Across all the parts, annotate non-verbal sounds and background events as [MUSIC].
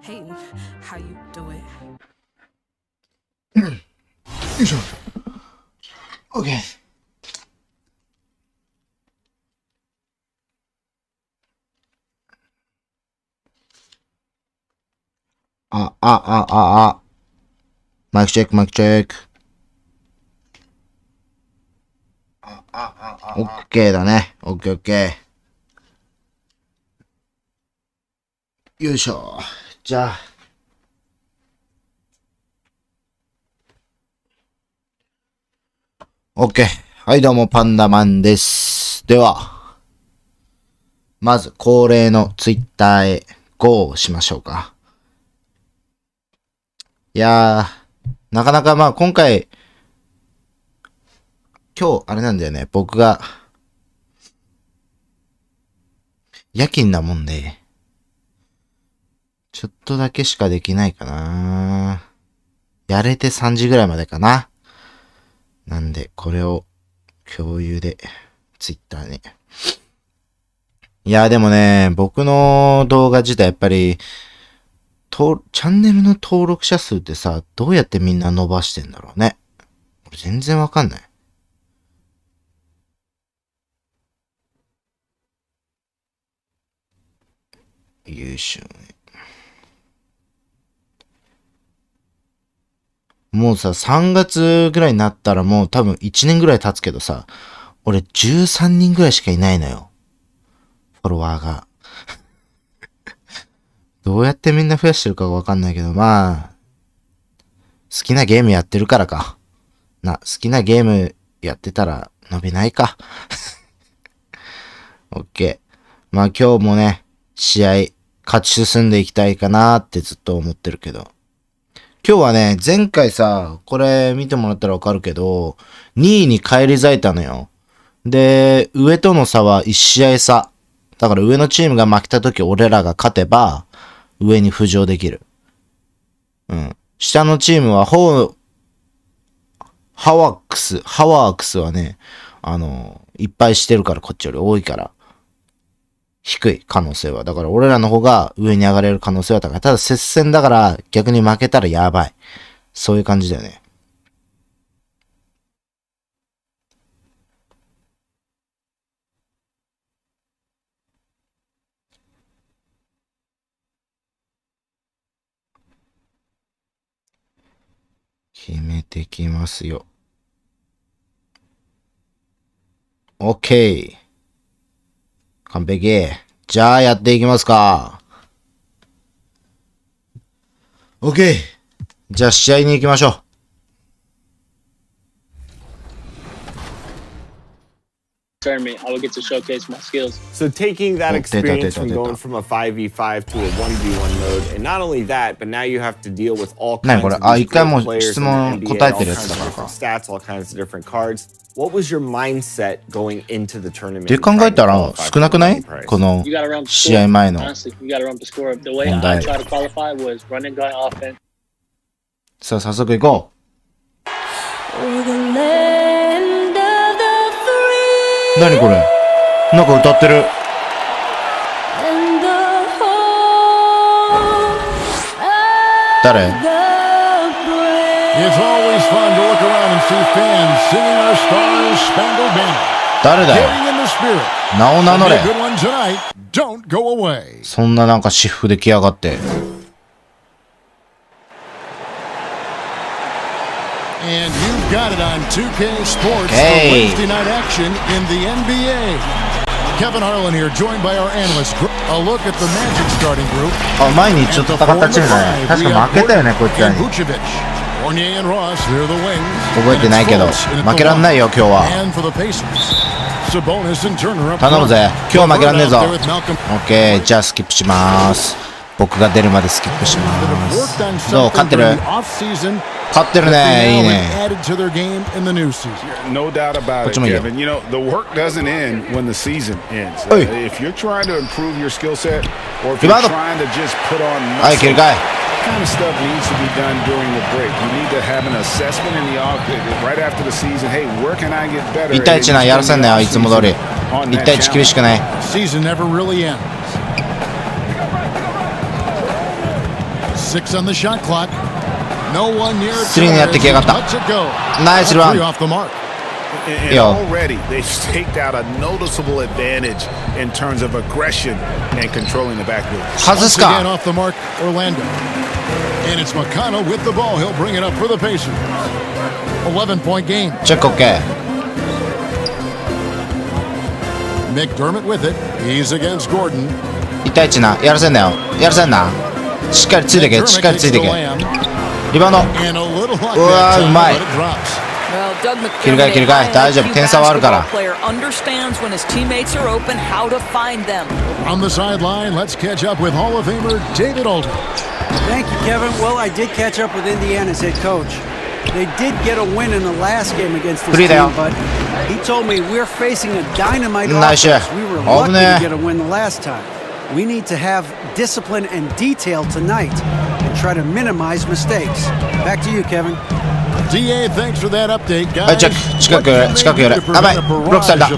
hating how you do it. よいしょ。OK。マイクチェック、マイクチェック。OK だね。OK、OK。よいしょ。じゃあ。OK。はい、どうも、パンダマンです。では、まず、恒例のツイッターへ GO をしましょうか。いやー、なかなか今回、今日、あれなんだよね、僕が、夜勤なもんで、ちょっとだけしかできないかな。やれて3時ぐらいまでかな。なんで、これを共有で、ツイッターに。いや、でもね、僕の動画自体やっぱり、チャンネルの登録者数ってさ、どうやってみんな伸ばしてんだろうね。俺全然わかんない。優秀ね。もうさ、3月ぐらいになったらもう多分1年ぐらい経つけどさ、俺13人ぐらいしかいないのよ。フォロワーが。どうやってみんな増やしてるかわかんないけど、好きなゲームやってるからか。好きなゲームやってたら伸びないか。オッケー。今日もね、試合、勝ち進んでいきたいかなってずっと思ってるけど。今日はね、前回さ、これ見てもらったらわかるけど、2位に返り咲いたのよ。で、上との差は1試合差。だから上のチームが負けた時俺らが勝てば、上に浮上できる。うん。下のチームはハワークスはね、いっぱいしてるからこっちより多いから。低い可能性は。だから俺らの方が上に上がれる可能性は高い。ただ接戦だから逆に負けたらやばい。そういう感じだよね。決めてきますよ。OK。完璧。じゃあやっていきますか。OK。じゃあ試合に行きましょう。tournament, I would get to showcase my skills. So taking that experience from going from a 5v5 to a 1v1 mode, and not only that, but now you have to deal with all kinds of different players in the NBA, all kinds of different stats, all kinds of different cards. What was your mindset going into the tournament? で考えたら少なくない？この試合前の問題。さあ早速行こう。何これ？なんか歌ってる。誰？ It's always fun to look around and see fans singing our Stars Spangled Banner. 誰だよ。名を名乗れ。そんななんか私服で来やがって。And you've got it on 2K Sports for Wednesday night action in the NBA. Kevin Harlan here, joined by our analyst. A look at the Magic starting group. あ、前にちょっと戦ったチームだね。確か負けたよね、こいつらに。覚えてないけど、負けらんないよ、今日は。頼むぜ。今日は負けらんねえぞ。オッケー、じゃあスキップします。僕が出るまでスキップします。どう？勝ってる？勝ってるね。いいね。No doubt about it, Kevin. You know, the work doesn't end when the season ends. If you're trying to improve your skill set, or if you're trying to just put on muscle, that kind of stuff needs to be done during the break. You need to have an assessment in the off right after the season. Hey, where can I get better? 1対1なやらせんなよ、いつも通り。1対1厳しくない。Season never really ends. 6 on the shot clock. No one near 3にやってきやがった。 Lets it go. ナイスラン。 Three off the mark. And already they've staked out a noticeable advantage in terms of aggression and controlling the backboard. 外す Once again か。 off the mark, Orlando. And it's McConnell with the ball. He'll bring it up for the Pacers. 11-point game. チェック OK。 McDermott with it. He's against Gordon. 1対1な。やらせんなよ。やらせんな。しっかりついてけ。しっかりついてけ。リバウンド。 And a little hot うわー、うまい。 but it drops. 切り替え切り替え。大丈夫。点差はあるから。 On the sideline, let's catch up with Hall of Famer David Aldridge. Thank you, Kevin. Well, I did catch up with Indiana's head coach. They did get a win in the last game against this team, but he told me we're facing a dynamite offense. We were lucky to get a win the last time. We need to have discipline and detail tonight and try to minimize mistakes. Back to you, Kevin. DA, thanks for that update, guys. はい、チェック。近く寄れ。やばい。ブロックされた。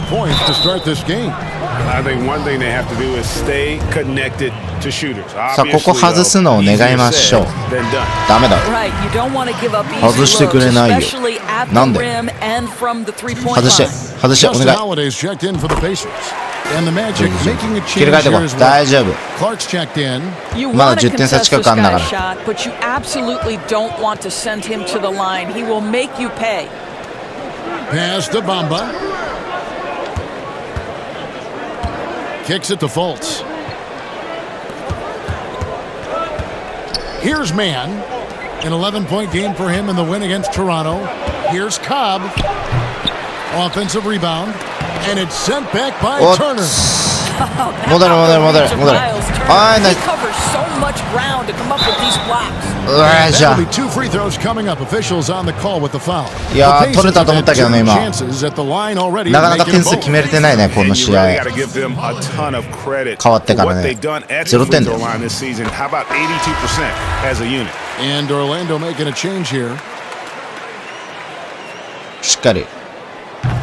I think one thing they have to do is stay connected to shooters. さあ、ここ外すのを願いましょう。ダメだ。外してくれないよ。なんで？外して、外して、お願い。切り替えてこい。大丈夫。まだ10点差近くあんだから。Pass to Bamba. Kicks it to Fultz. Here's Mann. An 11-point game for him in the win against Toronto. Here's Cobb. Offensive rebound. And it's sent back by Turner. 戻れ。はい、ナイス。じゃあ。 Two free throws coming up. Officials on the call with the foul. いやー、取れたと思ったけどね、今。なかなか点数決めれてないね、この試合。変わってからね。0点だよ。And Orlando making a change here. しっかり。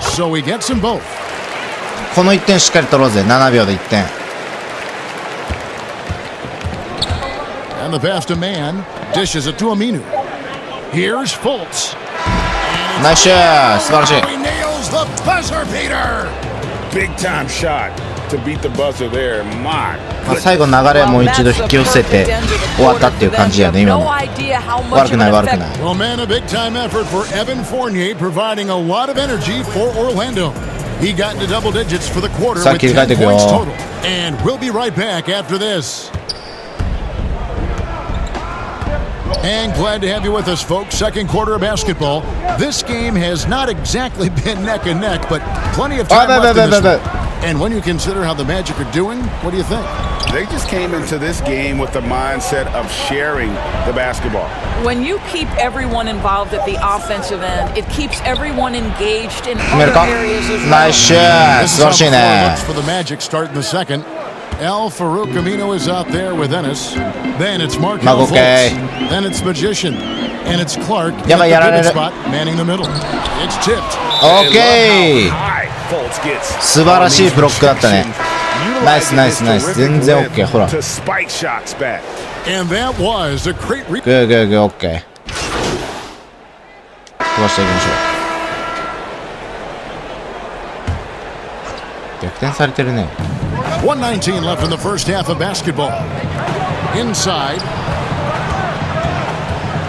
So he gets them both. この1点しっかり取ろうぜ。7秒で1点。 And the pass to Mann. Dishes it to Aminu. Here's Fultz. ナイスシュート。素晴らしい。 Nails the buzzer beater. Big time shot to beat the buzzer there. My. 最後流れもう一度引き寄せて終わったっていう感じやね、今の。悪くない。 Well, man, a big time effort for Evan Fournier, providing a lot of energy for Orlando. He got into double digits for the quarter with 10 points total. And we'll be right back after this. And glad to have you with us, folks. Second quarter of basketball. This game has not exactly been neck and neck, but plenty of time left in this one. And when you consider how the Magic are doing, what do you think? They just came into this game with the mindset of sharing the basketball. When you keep everyone involved at the offensive end, it keeps everyone engaged in other areas as well. Nice shot. This is how the floor looks for the Magic starting the second. Al Farouk Amino is out there with Ennis. Then it's Markel Fultz. Then it's Magician. And it's Clark at the pivot spot, manning the middle. It's tipped. OK! 素晴らしいブロックだったね。ナイス。全然 OK。ほら。And that was a great OK。飛ばしていきましょう。逆転されてるね。 1:19 left in the first half of basketball. Inside.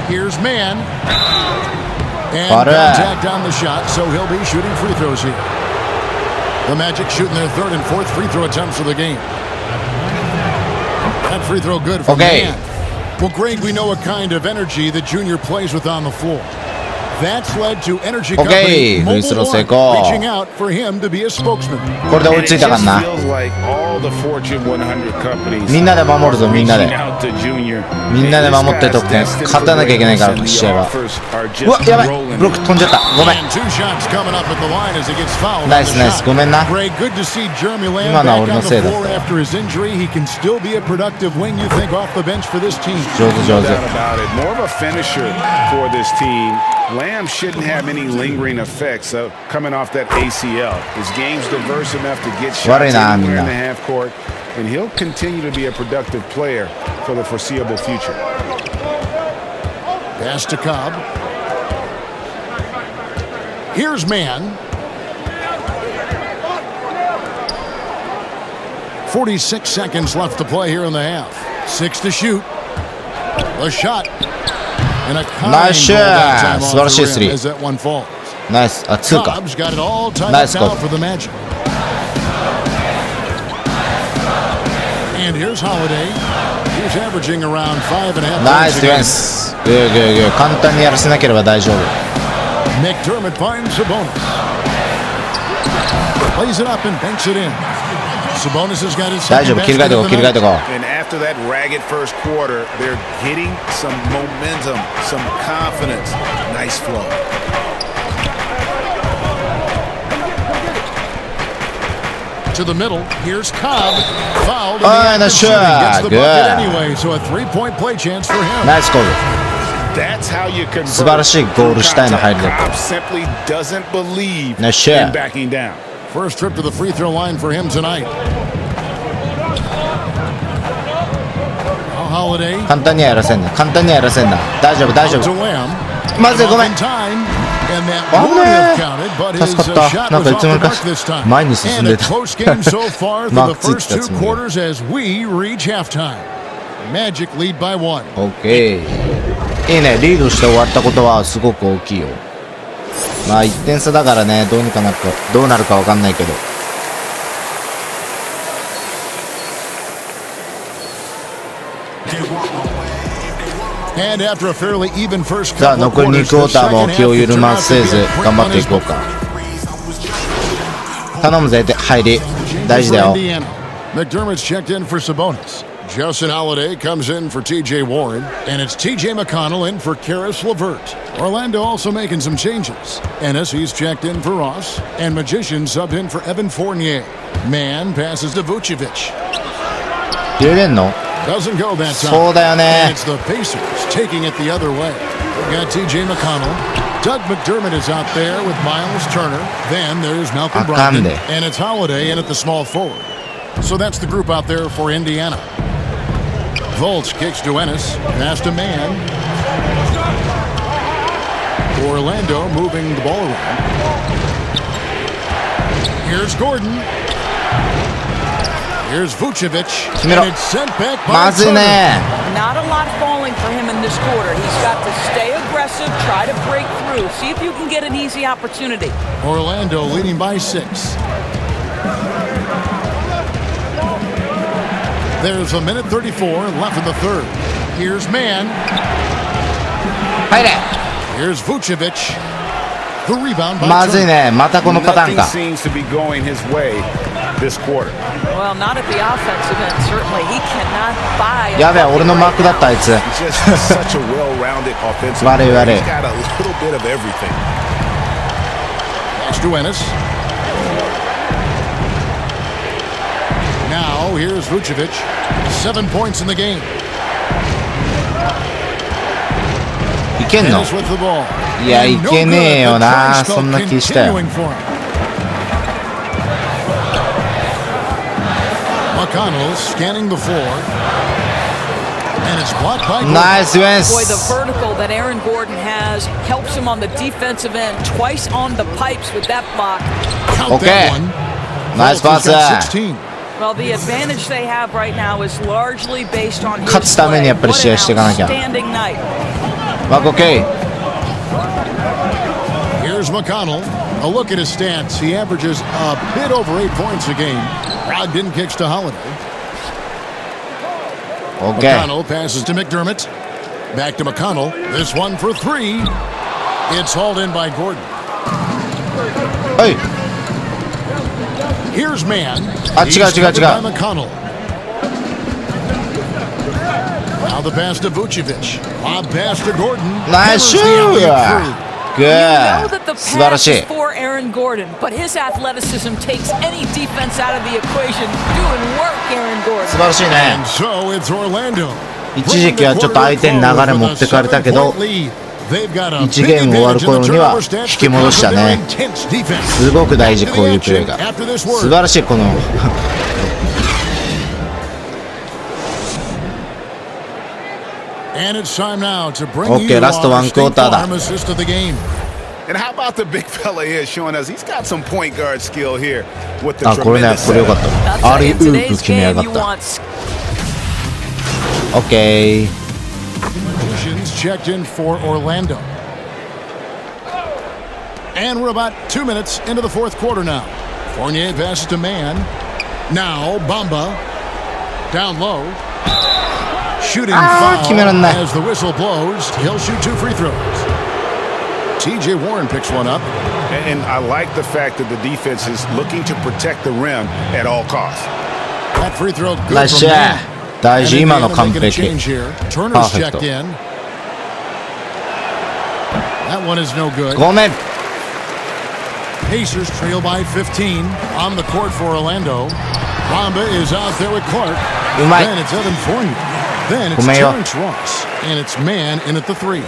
Here's Mann. And contact on the shot, so he'll be shooting free throws here. The Magic shooting their third and fourth free throw attempts of the game. That free throw good for Mann. Well, Greg, we know what kind of energy the junior plays with on the floor. That's led to Energy Company Mobile One reaching out for him to be a spokesman. これで追いついたかな。みんなで守るぞ、みんなで。みんなで守って得点。勝たなきゃいけないから、試合は。うわ、やばい。ブロック飛んじゃった。ごめん。ナイス。ごめんな。今のは俺のせいだった。上手。Lamb shouldn't have any lingering effects coming off that ACL. His game's diverse enough to get shots anywhere in the half court, and he'll continue to be a productive player for the foreseeable future. Pass to Cobb. Here's Man. 46 seconds left to play here in the half. 6 to shoot. The shot. And a nice shot. 素晴らしいスリー。 as that one falls. ナイス。あ、2か。 Cobb's got it all tied Nice up now goal. for the Magic. And here's Holiday. He's averaging around 5.5. ナイスディフェンス。グーグーグー。簡単にやらせなければ大丈夫。McDermott finds Sabonis. Plays it up and banks it in. Sabonis has got his 大丈夫。切り替えてこう。切り替えてこう。 And after that ragged first quarter, they're getting some momentum, some confidence. Nice flow. To the middle. Here's Cobb. Fouled. Oh, nice shot. Gets the Good. bucket anyway, so a 3-point play chance for him. ナイスゴール。 That's how you convert. 素晴らしいゴール主体の入りだった。 Cobb simply doesn't believe Nice shot. in backing down. First trip to the free throw line for him tonight. Holiday. 簡単にはやらせんな。簡単にはやらせんな。大丈夫、大丈 To 夫。 Lamb. まずい、ごめん。 In time, and that 危 would ね have counted, but え。 his 助かった。 shot なん was かい off つの the 間 mark に this time. 前に進ん And で a た。 close game so far マ through ー the クつい first てた two つもりだ。 quarters as we reach halftime. Magic lead by 1. オッケー。いいね。リードして終わったことはすごく大きいよ。まあ1点差だからね、どうにかなるか、どうなるかわかんないけど。And after a fairly even first さあ couple of 残り2 quarters, クォー the ターも second 気を half 緩 turned ま out to せ be ず a quick 頑張 one ってい as こう well. か。頼むぜ、入り。大事だよ。 Indiana. McDermott's checked in for Sabonis. Justin Holiday comes in for T.J. Warren, and it's T.J. McConnell in for Karis LeVert. Orlando also making some changes. Ennis, he's checked in for Ross, and Magician subbed in for Evan Fournier. Man passes to Vucevic. 入れれんの？ Doesn't go that time. そうだよ And ね。 it's the Pacers taking it the other way. We've got T.J. McConnell. Doug McDermott is out there with Miles Turner. Then there's Malcolm Brogdon. Akande. And it's Holiday in at the small forward. So that's the group out there for Indiana. Volts kicks to Ennis. Pass to Man. Orlando moving the ball around. Here's Gordon. Here's Vucevic. And it's sent back by まずい Turner. ね。 Not a lot falling for him in this quarter. He's got to stay aggressive, try to break through, see if you can get an easy opportunity. Orlando leading by 6. There's a minute 34 left in the third. Here's Man. 入れ。 Here's Vucevic. The rebound by まずい Turner. ね。またこのパターン Nothing か。 seems to be going his way this quarter. Well, not at the offensive end, certainly. He cannot buy. やべえ、俺のマークだったあいつ。 Just such a well-rounded offensive 悪い player. 悪い。 He's got a little bit of everything. Pass to Ennis. Now here's Vucevic. 7 points in the game. いけんの？ Ennis with the ball. いや、い And no けねえ good. よ The な。 dry そんな spell 気したよ。 continuing for him. McConnell scanning the floor. And it's blocked by Gordon. ナイスディフェン Boy, the ス。 vertical that Aaron Gordon has helps him on the defensive end, twice on the pipes with that block. Count Okay. that one. ナイスパス。 16. Well, the advantage they have right now is largely based on his 勝つためにやっぱり試合していかなきゃ。 What an outstanding night. マークオッケー。 Here's McConnell. A look at his stats. He averages a bit over 8 points a game. Brogdon kicks to Holiday. オッケー。 McConnell passes to McDermott. Back to McConnell. This one for 3. It's hauled in by Gordon. はい。 Here's Man. あ、違う He's 違う covered 違 by う。 McConnell. Now the pass to Vucevic. Lob pass to Gordon. ナイスシュ Hammers the ー alley-oop through. グ You ー know that the 素晴ら pass し is い。 for Aaron Gordon, but his athleticism takes any defense out of the equation. Doing work, Aaron 素 Gordon. 晴らしいね。 And so it's Orlando. 一時期はちょっと相手に流れ持ってかれたけど、 1 1ゲーム終わる頃には引き戻したね。すごく大事、こういうプレーが。素晴らしい、この And it's time now to bring Okay, you last one our quarter da. assist of the game. And how about the big fella here showing us he's got some point guard skill here with the あ、これね、 tremendous これよかっ I'll た。ア tell リ you, ウ in ープ today's 決めや game, がっ you た。 want OK。Positions checked in for Orlando. And we're about 2 minutes into the fourth quarter now. Fournier passes to Mann. Now Bamba. Down low. Shooting foul 決めらんない。 as the whistle blows. He'll shoot 2 free throws. TJ Warren picks one up. And I like the fact that the defense is looking to protect the rim at all costs. That free throw good ナイス from シャ Mann. ー。大事、 And 今の Indiana 完 making a 璧。 change here. Turner's Perfecto. checked in. That one is no good. ごめん。 Pacers trail by 15 on the court for Orlando. Bamba is out there with Clark. うまい。 Then it's Evan Fournier. Then it's ごめんよ。 Terrence Ross. And it's Mann in at the 3.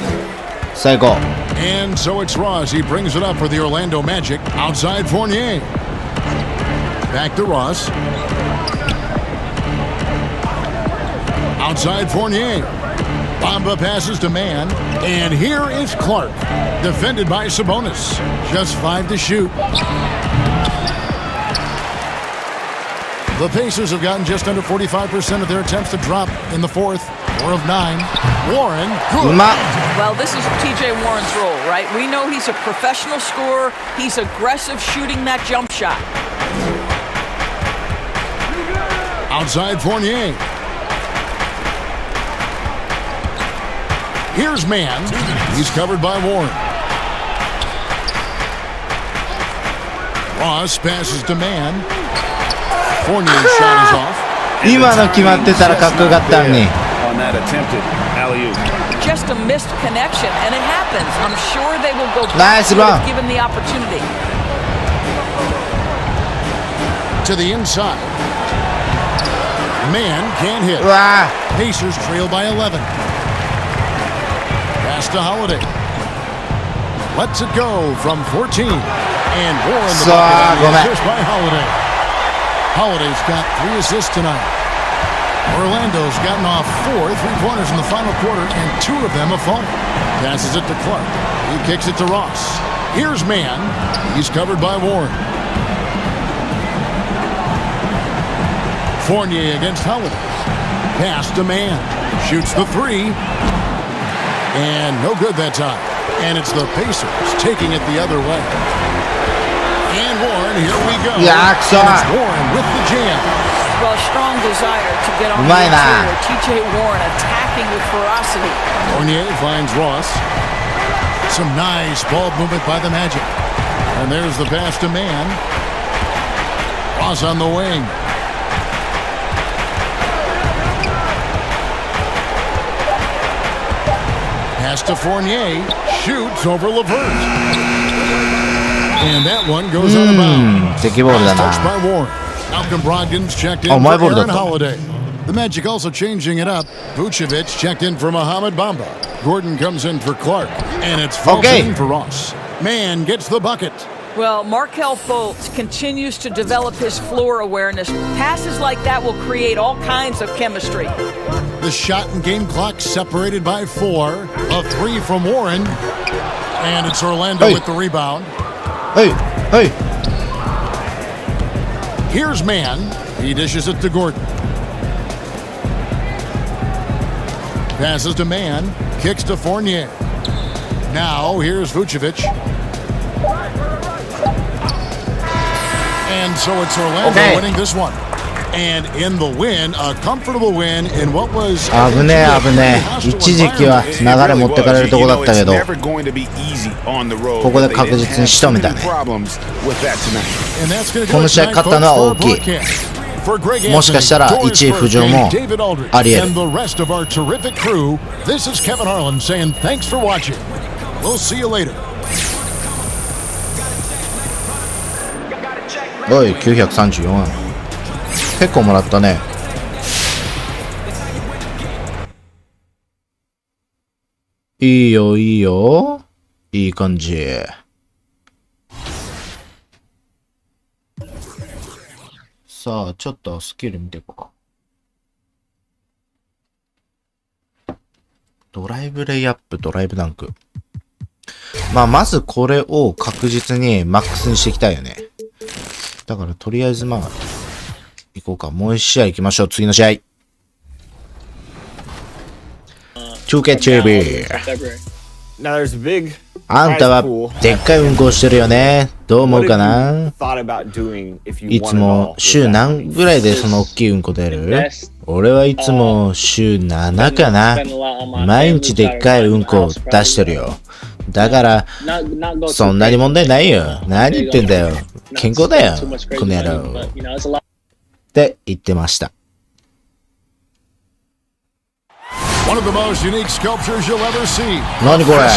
最高。 And so it's Ross. He brings it up for the Orlando Magic. Outside Fournier. Back to Ross. Outside Fournier. Bamba passes to Mann. And here is Clark. Defended by Sabonis. Just 5 to shoot. The Pacers have gotten just under 45% of their attempts to drop in the fourth. 4 of 9. Warren, う good. まっ。 Well, this is TJ Warren's role, right? We know he's a professional scorer. He's aggressive shooting that jump shot. Outside Fournier. Here's Mann. He's covered by Warren. Ross passes to Mann. Fournier's shot is off. 今の決まってたらかっこよかったのに。 On that attempted alley-oop. Just a missed connection, and it happens. I'm sure they will go back Nice to it run. if given the opportunity. To the inside. Mann can't hit. うわ Pacers trail by 11. Pass to Holiday. Lets it go from 14. And Warren the bucket on the assist by Holiday. Holiday's got 3 assists tonight. Orlando's gotten off 4 3-pointers in the final quarter, and 2 of them have fallen. Passes it to Clark. He kicks it to Ross. Here's Mann. He's covered by Warren. Fournier against Holiday. Pass to Mann. Shoots the 3. And no good that time. And it's the Pacers taking it the other way. And Warren, here we go. Yeah, and it's Warren with the jam. Well, a strong desire to get on the Right now. interior. TJ Warren attacking with ferocity. Fournier finds Ross. Some nice ball movement by the Magic. And there's the pass to Mann. Ross on the wing. Pass to Fournier. Shoots over LeVert. And that one goes out of bounds. 敵ボールだ Touched な。 by Warren. Malcolm Brogdon's checked in Oh, my for board Aaronだった。 Holiday. The Magic also changing it up. Vucevic checked in for Mohamed Bamba. Gordon comes in for Clark. And it's Fulton for Ross. Mann gets the bucket. Well, Markelle Fultz continues to develop his floor awareness. Passes like that will create all kinds of chemistry. The shot and game clock separated by 4. A 3 from Warren. And it's Orlando Hey. with the rebound. はいはい。 Here's Mann. He dishes it to Gordon. Passes to Mann. Kicks to Fournier. Now here's Vucevic. And so it's Orlando winning this one. And in the win, a comfortable win in what was 危ねえ危ねえ。一時期は流れ持ってかれるとこだったけど、ここで確実に仕留めたね。この試合勝ったのは大きい。もしかしたら1位浮上もあり得る。This is Kevin Harlan saying thanks for watching. We'll see you later. おい、934円。結構もらったね。いいよいいよ。いい感じ。さあ、ちょっとスキル見ていこうか。ドライブレイアップ、ドライブダンク。まあ、まずこれを確実にマックスにしていきたいよね。だからとりあえずまあ、行こうか。もう一試合行きましょう。次の試合。2K TV。あんたはでっかいうんこをしてるよね。どう思うかな？いつも週何ぐらいでその大きいうんこ出る？俺はいつも週7かな。毎日でっかいうんこを出してるよ。だから、そんなに問題ないよ。何言ってんだよ。健康だよ。この野郎。って言ってました。One of the most unique sculptures you'll ever see. 何これ？か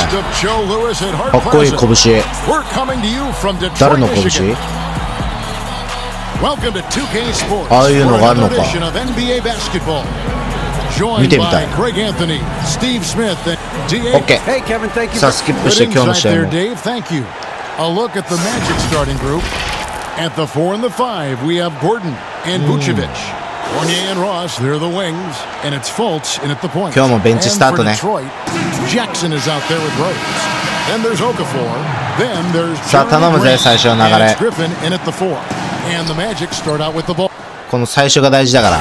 っこいい拳。誰の拳？ああいうのがあるのか。見てみたい。OK。さあスキップして今日の試合も。A look at the Magic starting group. At the 4 and the 5, we have Gordon and Vucevic. Fournier and Ross, they're the wings, and it's Fultz in at the point. 今日もベンチスタートね。 Jackson is out there with Rose. Then there's Okafor. Then there's さあ頼むぜ最初の流れ。 Griffin in at the 4. And the Magic start out with the ball. この最初が大事だから。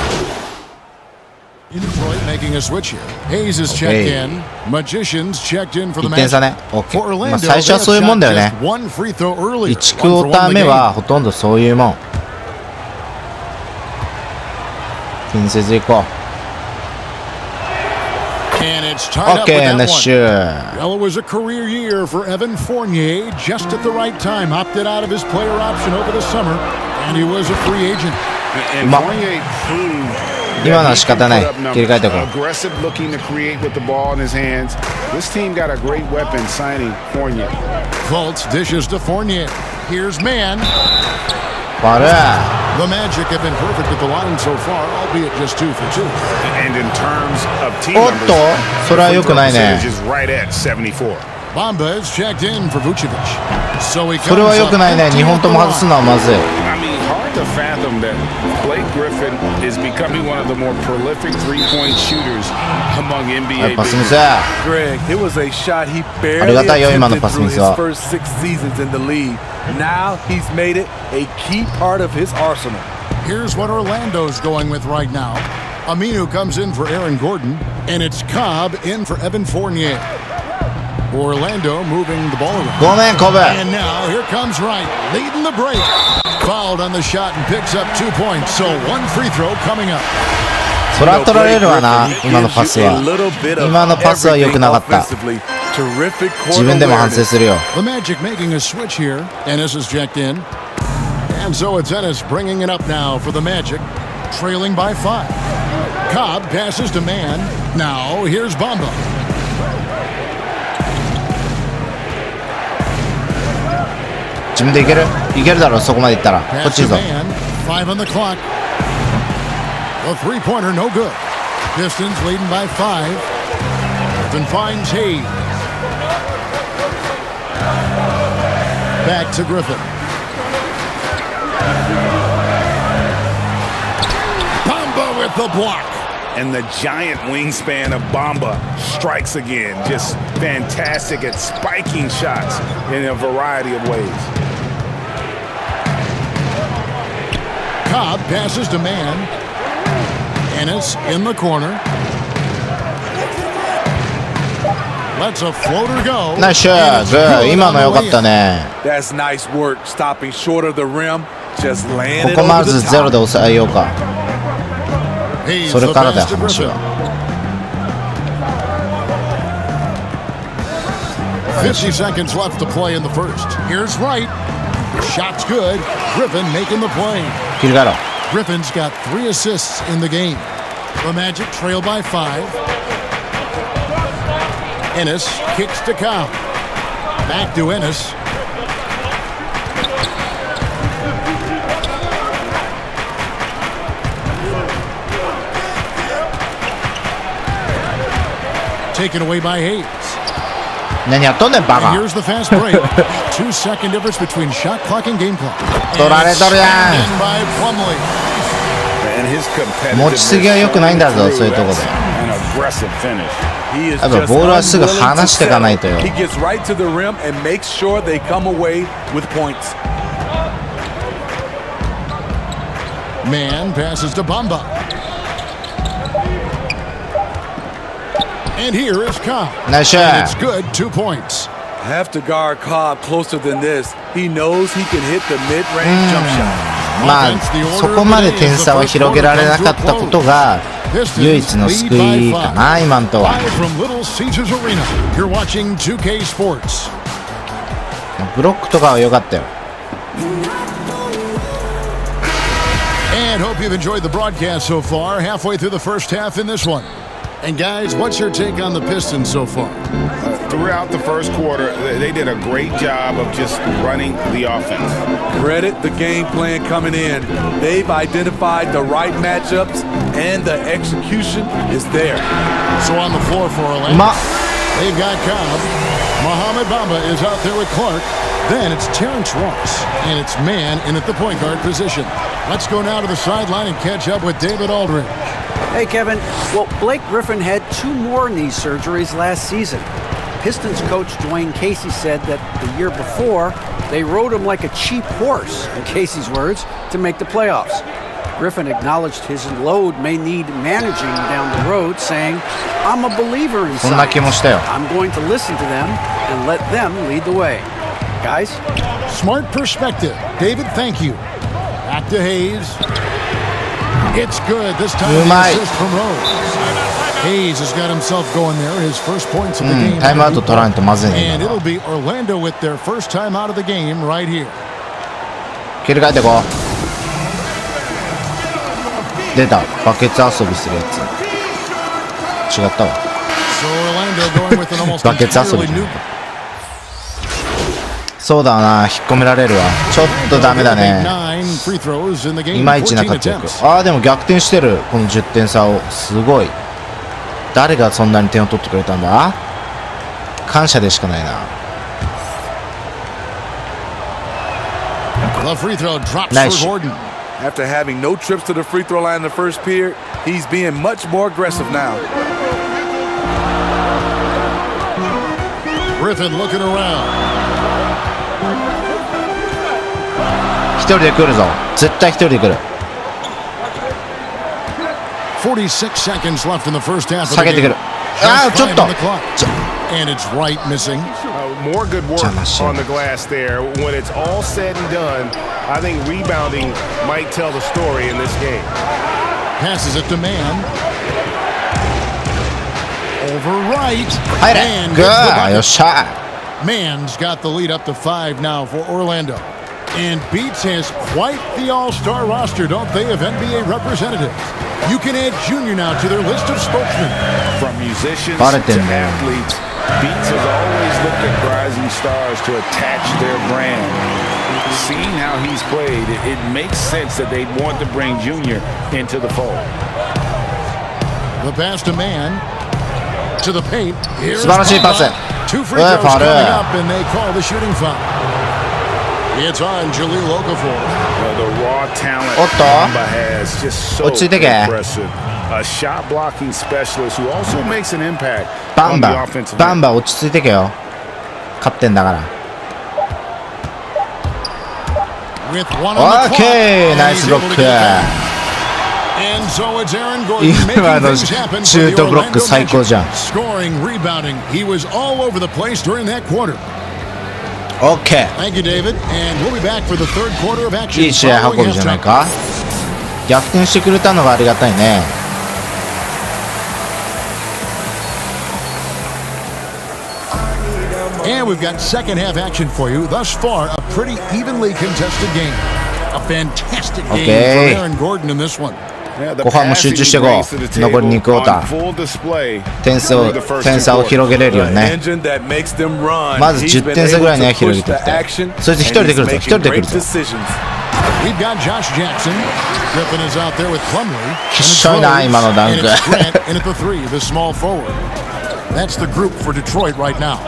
In Detroit making a switch here. Hayes is checked in. Magicians checked in for the 1点差 Magic. ね。OK。まあ最初はそういうもんだよね。1 free throw earlier. 1クォーター目はほとんどそういうもん。気にせず行こう。OK、ナッシュ。Well, it was a career year for Evan Fournier. Just at the right time, opted out of his player option over the summer, and he was a free agent. 今のは仕方ない。切り替えておこう。Aggressive looking to create with the ball in his hands. This team got a great weapon signing Fournier. Fultz dishes to Fournier. Here's Mann. 悪い。 The Magic have been perfect at the line so far, albeit just 2 for 2. And in terms of team おっと、それは良くないね。 is right at 74. Bamba is checked in for Vucevic. So he それは良くないね。2本とも外すのはまずい。 I mean, hard to fathom that Blake Griffin is becoming one of the more prolific three-point shooters among NBA. パスミス。 Greg, it was a shot he ありが barely たいよ今の attempted パス through ミス his は。 first 6 seasons in the league. Now he's made it a key part of his arsenal. Here's what Orlando's going with right now. Aminu comes in for Aaron Gordon, and it's Cobb in for Evan Fournier. Orlando moving the ball around. ごめん、コブ。 And now here comes Wright, leading the break. Fouled on the shot and picks up 2 points. So 1 free throw coming up. そら取られるわな、今のパスは。今のパスは良くなかった。自分でも反省するよ。 The Magic making a switch here. Ennis is checked in. And so it's Ennis bringing it up now for the Magic, trailing by 5. Cobb passes to Mann. Now here's Bamba. 自分でいける？いけるだろ、そこまでいったら。こっ Pass ちいい to ぞ。 Mann. 5 on the clock. The three-pointer no good. Pistons leading by 5. Then finds Hayes. Back to Griffin. Bamba with the block. And the giant wingspan of Bamba strikes again. Just fantastic at spiking shots in a variety of ways. Cobb passes to Mann. Ennis in the corner. Lets a floater go. Nice shot. Good. 今の良かったね。 That's nice work, stopping short of the rim, just laying こ it こま over ず the ゼロ top. で抑えようか。それからだよ、話は。 50 seconds left to play in the first. Here's Wright. Shot's good. Griffin making the play. 切り替えろ。 Griffin's got 3 assists in the game. The Magic trail by 5. Ennis kicks to Cobb. Back to Ennis. Taken away by Hayes. 何やっとんねん、バ And カ。 here's the fast break. 2-second difference between shot clock and game clock. 取られとるや In by Plumlee. And his ん。持ちすぎは良くないんだぞ、そういうとこで。 and a impressive finish. He is やっぱ just ボールはすぐ unwilling to 離していかないとよ。 settle. He gets right to the rim and makes sure they come away with points. Man passes to Bamba. And here is Cobb. Nice And shot. it's good, 2 points. Have to guard Cobb closer than this. He knows he can hit the mid-range jump shot. まあそこまで点差を広げられなかったことが唯一の救いかな今んとは。 Live from Little Caesars Arena. You're watching 2K Sports. ブロックとかは良かったよ。 And hope you've enjoyed the broadcast so far. Halfway through the first half in this one. And guys, what's your take on the Pistons so far? Throughout the first quarter, they did a great job of just running the offense. Credit the game plan coming in. They've identified the right matchups, and the execution is there. So on the floor for Orlando, they've got Cobb. Mohamed Bamba is out there with Clark. Then it's Terrence Ross, and it's Man in at the point guard position. Let's go now to the sideline and catch up with David Aldridge. Hey, Kevin. Well, Blake Griffin had 2 more knee surgeries last season. Pistons coach Dwayne Casey said that the year before, they rode him like a cheap horse, in Casey's words, to make the playoffs. Griffin acknowledged his load may need managing down the road, saying, I'm a believer in science. I'm going to listen to them and let them lead the way. Guys? Smart perspective. David, thank you. Back to Hayes. It's good. This time the assist from Rose. Hayes has got himself going there. His first points of the game. And it'll be Orlando with their first time out of the game right here. 切り替えてこう。出た。バケツ遊びするやつ。違ったわ。バケツ遊び。そうだな、引っ込められるわ。ちょっとダメだね。いまいちな活躍。ああ、でも逆転してる。この10点差を。すごい。誰がそんなに点を取ってくれたんだ？感謝でしかないな。ナイス。 After having no trips to the free throw line in the first period, he's being much more aggressive now. Griffin looking around. 一人で来るぞ。絶対一人で来る。46 seconds left in the first half of the 下げてくる。ああ、ちょっと。And it's right missing. More good work on the glass there. When it's all said and done, I think rebounding might tell the story in this game. Passes it to Man. Over right. And good. よっしゃ。 Man's got the lead up to 5 now for Orlando. And Beats has quite the all-star roster, don't they, of NBA representatives? You can add Junior now to their list of spokesmen. From musicians to athletes, Beats has always looked at rising stars to attach their brand. Seeing how he's played, it makes sense that they'd want to bring Junior into the fold. The pass to Man. To the paint. Here's 素晴らしいパス。 2 free throws coming up, and they call the shooting foul. It's on Jaleel Okafor. The raw talent Bamba has just so impressive. A shot blocking specialist who also makes an impact on the offensive end. バンバ落ち着いてけよ。勝ってんだから。OK、ナイスブロック。今のシュートブロック最高じゃん。Scoring, rebounding, he was all over the place during that quarter. OK。Thank you, David, and we'll be back for the third quarter of action. いい試合運びじゃないか。逆転してくれたのがありがたいね。And we've got second half action for you. Thus far, a pretty evenly contested game. A fantastic game for Aaron Gordon in this one. 後半も集中していこう。残り2クォーター。点差を広げれるよね。まず10点差ぐらいには広げていきたい。そいつ一人で来るぞ。一人で来るぞ。We've got Josh Jackson. Griffin is out there with Plumlee. きっしょいな今のダンク。And at the 3, the small forward. That's the group for Detroit right now.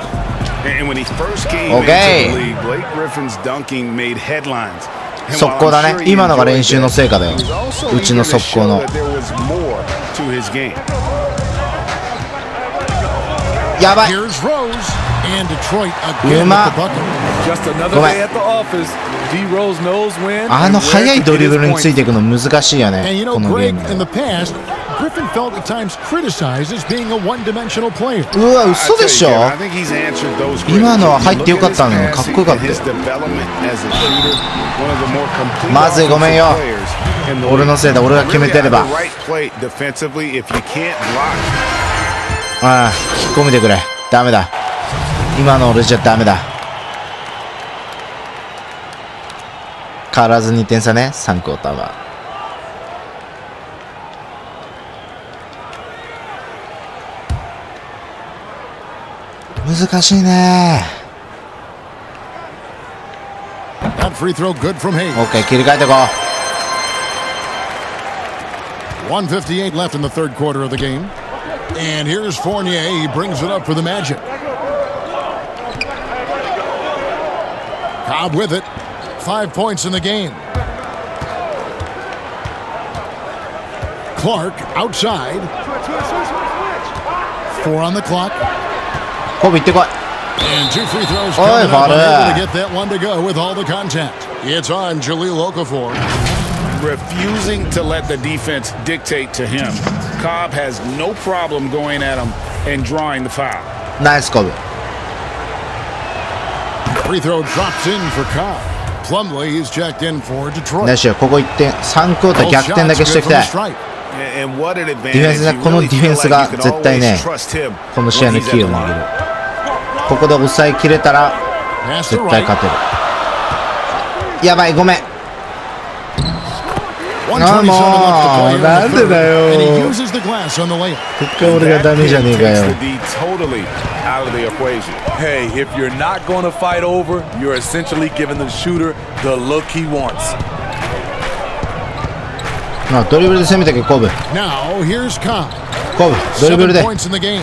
And when he first came into the league, Blake Griffin's dunking made headlines. 速攻だね。今のが練習の成果だよ。うちの速攻の。やばい。 Here's Rose and Detroit again with the bucket. Just another day at the office. D Rose knows when. あの速いドリブルについていくの難しいよ And ね。 you know, このゲー Greg, ム in で the past, Griffin felt at times criticized as being a one-dimensional player. うわ、嘘でしょ。 I think he's answered those 今のは入ってよかったのにかっこよかったよ。 his development as a shooter, one of the more complete まずい、ごめんよ。 players in the 俺のせいだ、俺が決めてれば。 Really have the right play defensively if you can't block. ああ、引っ込めてくれ。ダメだ。今の俺じゃダメだ。変わらず2点差ね、3クォーターは。難しいね。That free throw good from Hayes. OK、切り替えてこう。 1:58 left in the third quarter of the game. And here's Fournier. He brings it up for the Magic. Cobb with it. 5 points in the game. Clark outside. 4 on the clock. コブ行ってこい。 And 2 free throws Oi, coming up. Father. Unable to get that one to go with all the contact. It's on Jahlil Okafor. Refusing to let the defense dictate to him. Cobb has no problem going at him and drawing the foul. ナイスコブ。 Free throw drops in for Cobb. Plumlee is checked in for Detroit. よしよ、ここ1点。3クォーター Both 逆転だ shots けして good おき from た the い。 stripe. And what an ディフェン advantage. スが、 You この really ディフェン feel ス like が you can 絶対 always ね、 trust him この試合 when の he's at キ the ーを握 line. る。ここで抑えきれたら Pass 絶 to 対 right. 勝てる。やばい、ごめん。 127 あーもう left to play なん in で the だ third. And he よ。 uses the glass on the layup. 結果俺がダメじゃねえか Takes よ。 the D totally out of the equation. Hey, if you're not going to fight over, you're essentially giving the shooter the look he wants. ドリブルで攻めてけ、コブ。 Now here's Cobb. コブ、ドリブル 7 で。 points in the game.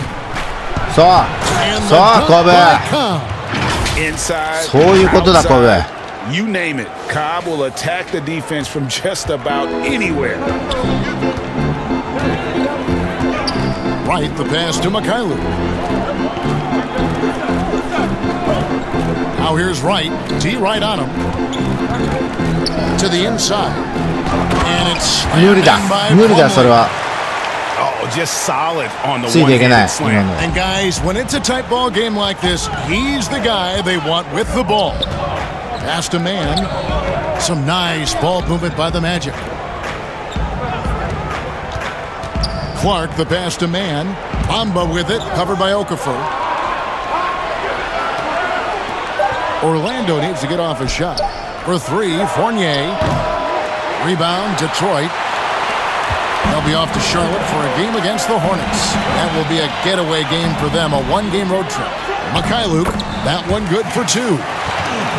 そう。 And the そう、 dunk コブ。 by Cobb. Inside, そういうことだ、コブ。 outside, you name it. Cobb will attack the defense from just about anywhere. Right, the pass to Mikhailuk. Now here's Wright. D right on him. To the inside. And it's 無理だ。 by 無理だ、 Plumlee. それは。 Oh, just solid on the ついていけない、 one-handed 今 slam. の。 And guys, when it's a tight ball game like this, he's the guy they want with the ball. Pass to man. Some nice ball movement by the Magic. Clark, the pass to man. Bamba with it, covered by Okafor. Orlando needs to get off a shot. For 3, Fournier. Rebound, Detroit. They'll be off to Charlotte for a game against the Hornets. That will be a getaway game for them, a one-game road trip. Mikhailuk, that one good for 2.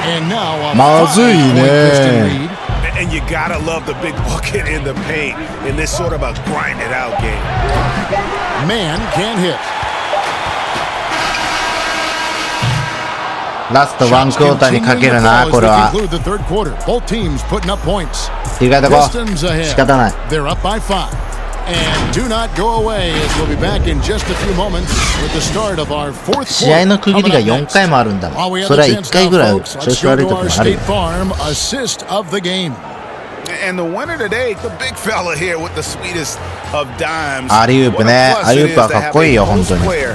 And now a まずいね。 5-point Piston lead. And you gotta love the big bucket in the paint in this sort of a grind-it-out game. Man can't hit. ラスト1クォーターにかけるな、これは。 Conclude the third quarter. Both teams putting up points. 切り替えてこ Pistons う。 ahead. 仕方ない。 They're up by 5. And do not go away as we'll be back in just a few moments with the start of our fourth 試合の区切りが quarter. 4回もあるんだも While we ん。 have それは the 1 chance 回 now, ぐらい folks, 調 let's 子 go 悪い to 時 our もあるよ State。Farm assist of the game. And the winner today, the big fella here with the sweetest of dimes. アリウープね。 What a plus アリウ it ープは is to かっこいい have よ、 a 本当 post に。 player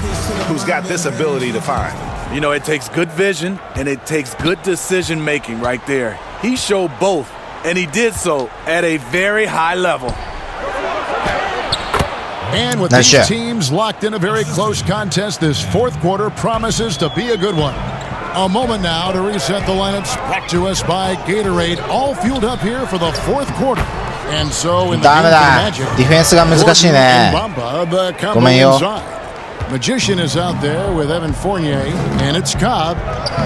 who's got this ability to find. You know, it takes good vision and it takes good decision making right there. He showed both, and he did so at a very high level. And with Nice these shot. teams locked in a very close contest, this fourth quarter promises to be a good one. A moment now to reset the lineups, brought to us by Gatorade, all fueled up here for the fourth quarter. And so in the ダメ game だ。 for the Magic, ディフェンスが難しいね。 Bamba, the ごめん combo よ。 inside. Magician is out there with Evan Fournier, and it's Cobb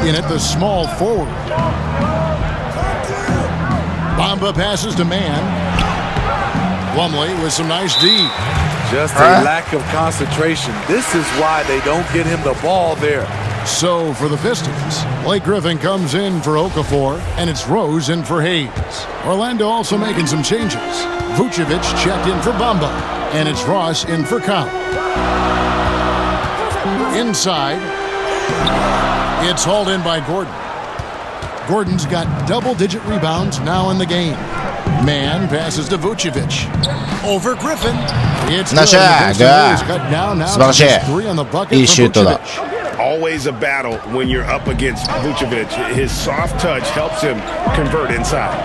in at the small forward. Bamba passes to man. Plumlee with some nice D. Just a lack of concentration. This is why they don't get him the ball there. So for the Pistons, Blake Griffin comes in for Okafor, and it's Rose in for Hayes. Orlando also making some changes. Vucevic checked in for Bamba, and it's Ross in for Cobb. Inside. It's hauled in by Gordon. Gordon's got double-digit rebounds now in the game. Man passes to Vucevic. Over Griffin. It's good. Cut down now. Just 3 on the bucket from Vucevic. Always a battle when you're up against Vucevic. His soft touch helps him convert inside.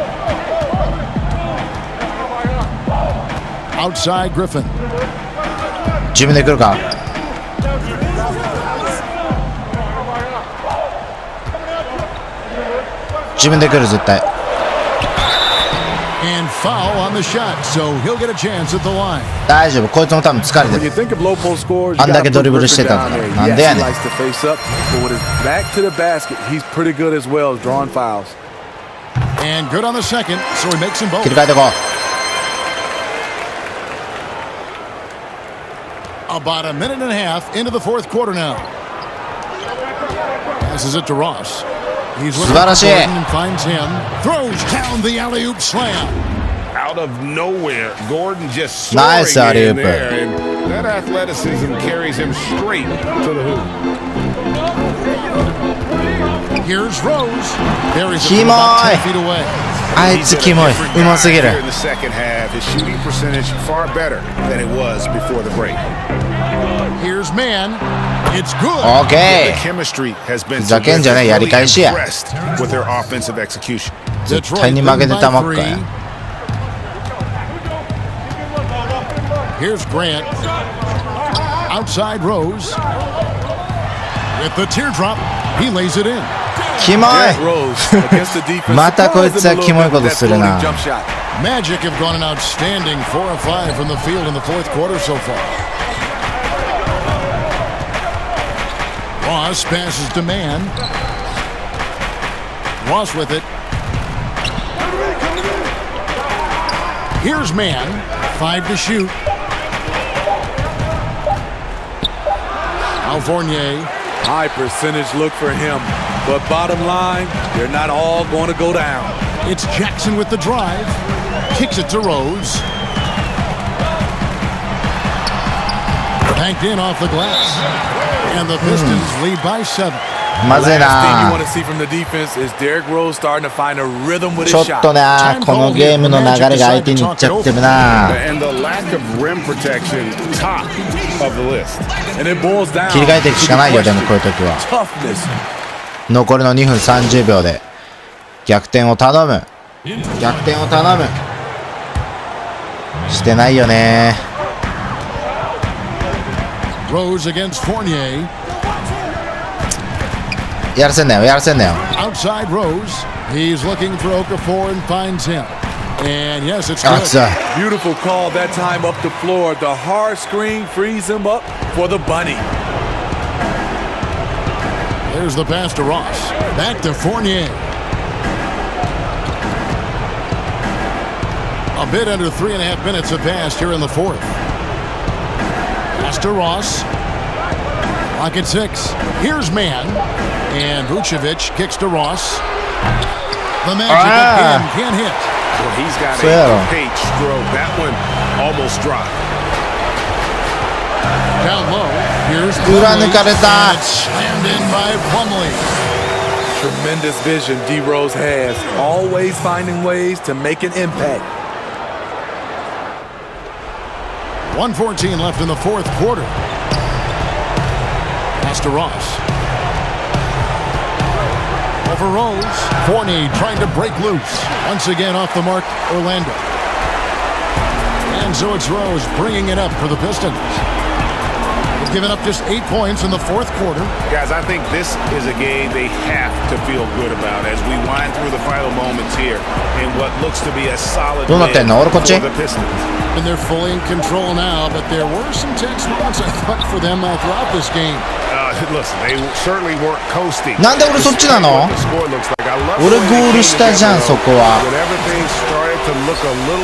Outside Griffin. 自分で来るか。自分で来る絶対。And foul on the shot, so he'll get a chance at the line. 大丈夫、こいつも多分疲れてる。あんだけドリブルしてたんだ。なんでやねん。Back to the basket, he's pretty good as well as drawing fouls. And good on the second, so he makes them both. 切り替えてこう。 About a minute and a half into the fourth quarter now. Passes it to Ross. He's looking for Gordon and finds him. Throws down the alley-oop slam. Out of nowhere, Gordon just soaring nice in there, and that athleticism carries him straight to the hoop. Here's Rose. Buries it about 10 feet away. あいつキモい。うますぎる。 In the second half, his shooting percentage far better than it was before the break. Here's Man. It's good. Okay. The chemistry has been ふざけんじゃねえ、やり返しや。 impressed with their offensive execution. 絶対に負けてたまっかや。 Here's Grant. Outside Rose. With the teardrop, he lays it in. キモい。またこいつはキモいことするな。 Magic have gone an outstanding 4 of 5 from the field in the fourth quarter so far. Ross passes to Man. Ross with it. Here's Man. 5 to shoot. Now Fournier. High percentage look for him. But bottom line, they're not all going to go down. It's Jackson with the drive. Kicks it to Rose. Banked in off the glass. And the Pistons lead by 7. まずいな。ちょっとな、このゲームの流れが相手にいっちゃってるな。切り替えていくしかないよ、でもこういう時は。残りの2分30秒で逆転を頼む。逆転を頼む。してないよね。Rose against Fournier. やらせんなよ、やらせんなよ。 Outside Rose. He's looking for Okafor and finds him. And yes, it's good. Beautiful call that time up the floor. The hard screen frees him up for the bunny. There's the pass to Ross. Back to Fournier. A bit under 3.5 minutes have passed here in the fourth. Pass to Ross. Lock at 6. Here's Man. And Vucevic kicks to Ross. The Magic again can't hit. Well, he's got a page stroke. That one almost dropped. Down low. Here's Plumlee. And it's slammed in by Plumlee. Tremendous vision D. Rose has. Always finding ways to make an impact. 1:14 left in the fourth quarter. Pass to Ross. Over Rose. Fournier trying to break loose. Once again off the mark, Orlando. And so it's Rose bringing it up for the Pistons. They've given up just 8 points in the fourth quarter. Guys, I think this is a game they have to feel good about as we wind through the final moments here in what looks to be a solid win for the Pistons. And they're fully in control now, but there were some tense moments, I thought, for them throughout this game. Listen, they certainly weren't coasting. なんで俺そっちなの？俺ゴールしたじゃん、そこは。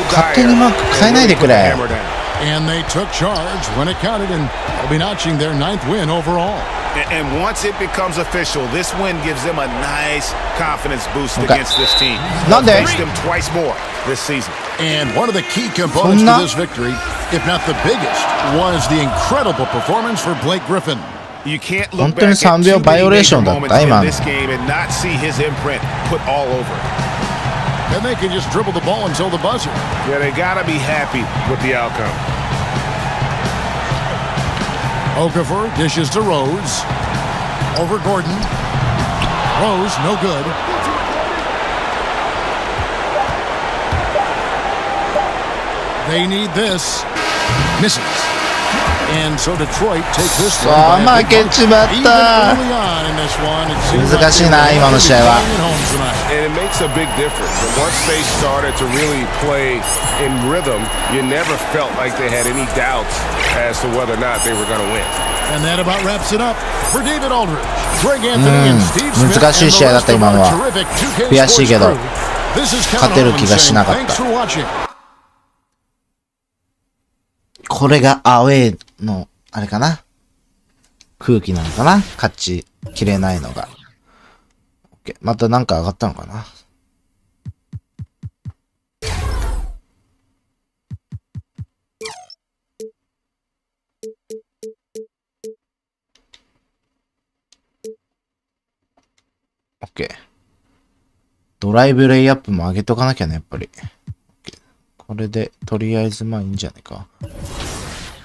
勝手にマーク変えないでくれ。And they took charge when it counted, and they'll be notching their 9th win overall. And once it becomes official, this win gives them a nice confidence boost against this team. They'll face them twice more this season. And one of the key components to this victory, if not the biggest, was the incredible performance for Blake Griffin. You can't 本 look 当に back 3 at 秒 too バイオ many レーショ major ンだっ moments た in 今の。 this game and not see his imprint put all over it. And they can just dribble the ball until the buzzer. Yeah, they gotta be happy with the outcome. Okafor dishes to Rose. Over Gordon. Rose, no good. They need this. Misses. And so Detroit take this one さあ by a 負 big けちまっ Even た。 early on in this one, it seemed like 難しいな今の試合は。 they were home tonight. And it makes a big difference. And once they started to really play in rhythm, you never felt like they had any doubts as to whether or not they were going to win. And that about wraps it up for David Aldridge, Greg Anthony, and Steve Smith, 難しい試合だった and the 今のは。 rest of our terrific 2K 悔しいけど Sports crew. This is Kevin 勝てる Holland 気がしなかった。 saying thanks for watching. これがアウェーの、あれかな空気なのかな勝ちきれないのが。OK。またなんか上がったのかなOK。ドライブレイアップも上げとかなきゃね、やっぱり。OK。これで、とりあえずまあいいんじゃないか。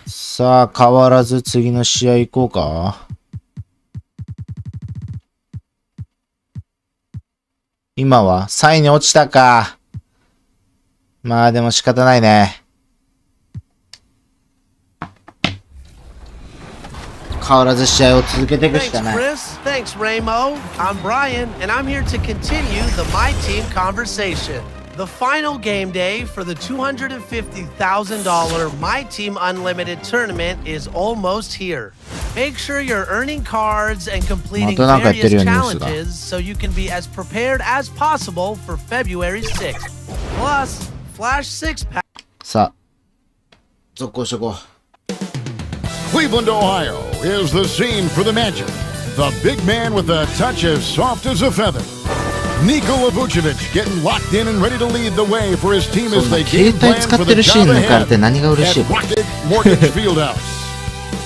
さあ、変わらず次の試合行こうか。今は3位に落ちたか。まあでも仕方ないね。変わらず試合を続けていくしかない。 Chris. Thanks, Ramo. I'm Brian, and I'm here to continue the My Team conversation. The final game day for the $250,000 My Team Unlimited tournament is almost here. Make sure you're earning cards and completing various challenges so you can be as prepared as possible for February 6th. Plus, Flash 6-pack. さあ、続行していこう。 Cleveland, Ohio is the scene for the Magic. The big man with a touch as soft as a feather. Nikola Vucevic getting locked in and ready to lead the way for his team as they game plan for the job ahead at Rocket Mortgage Fieldhouse.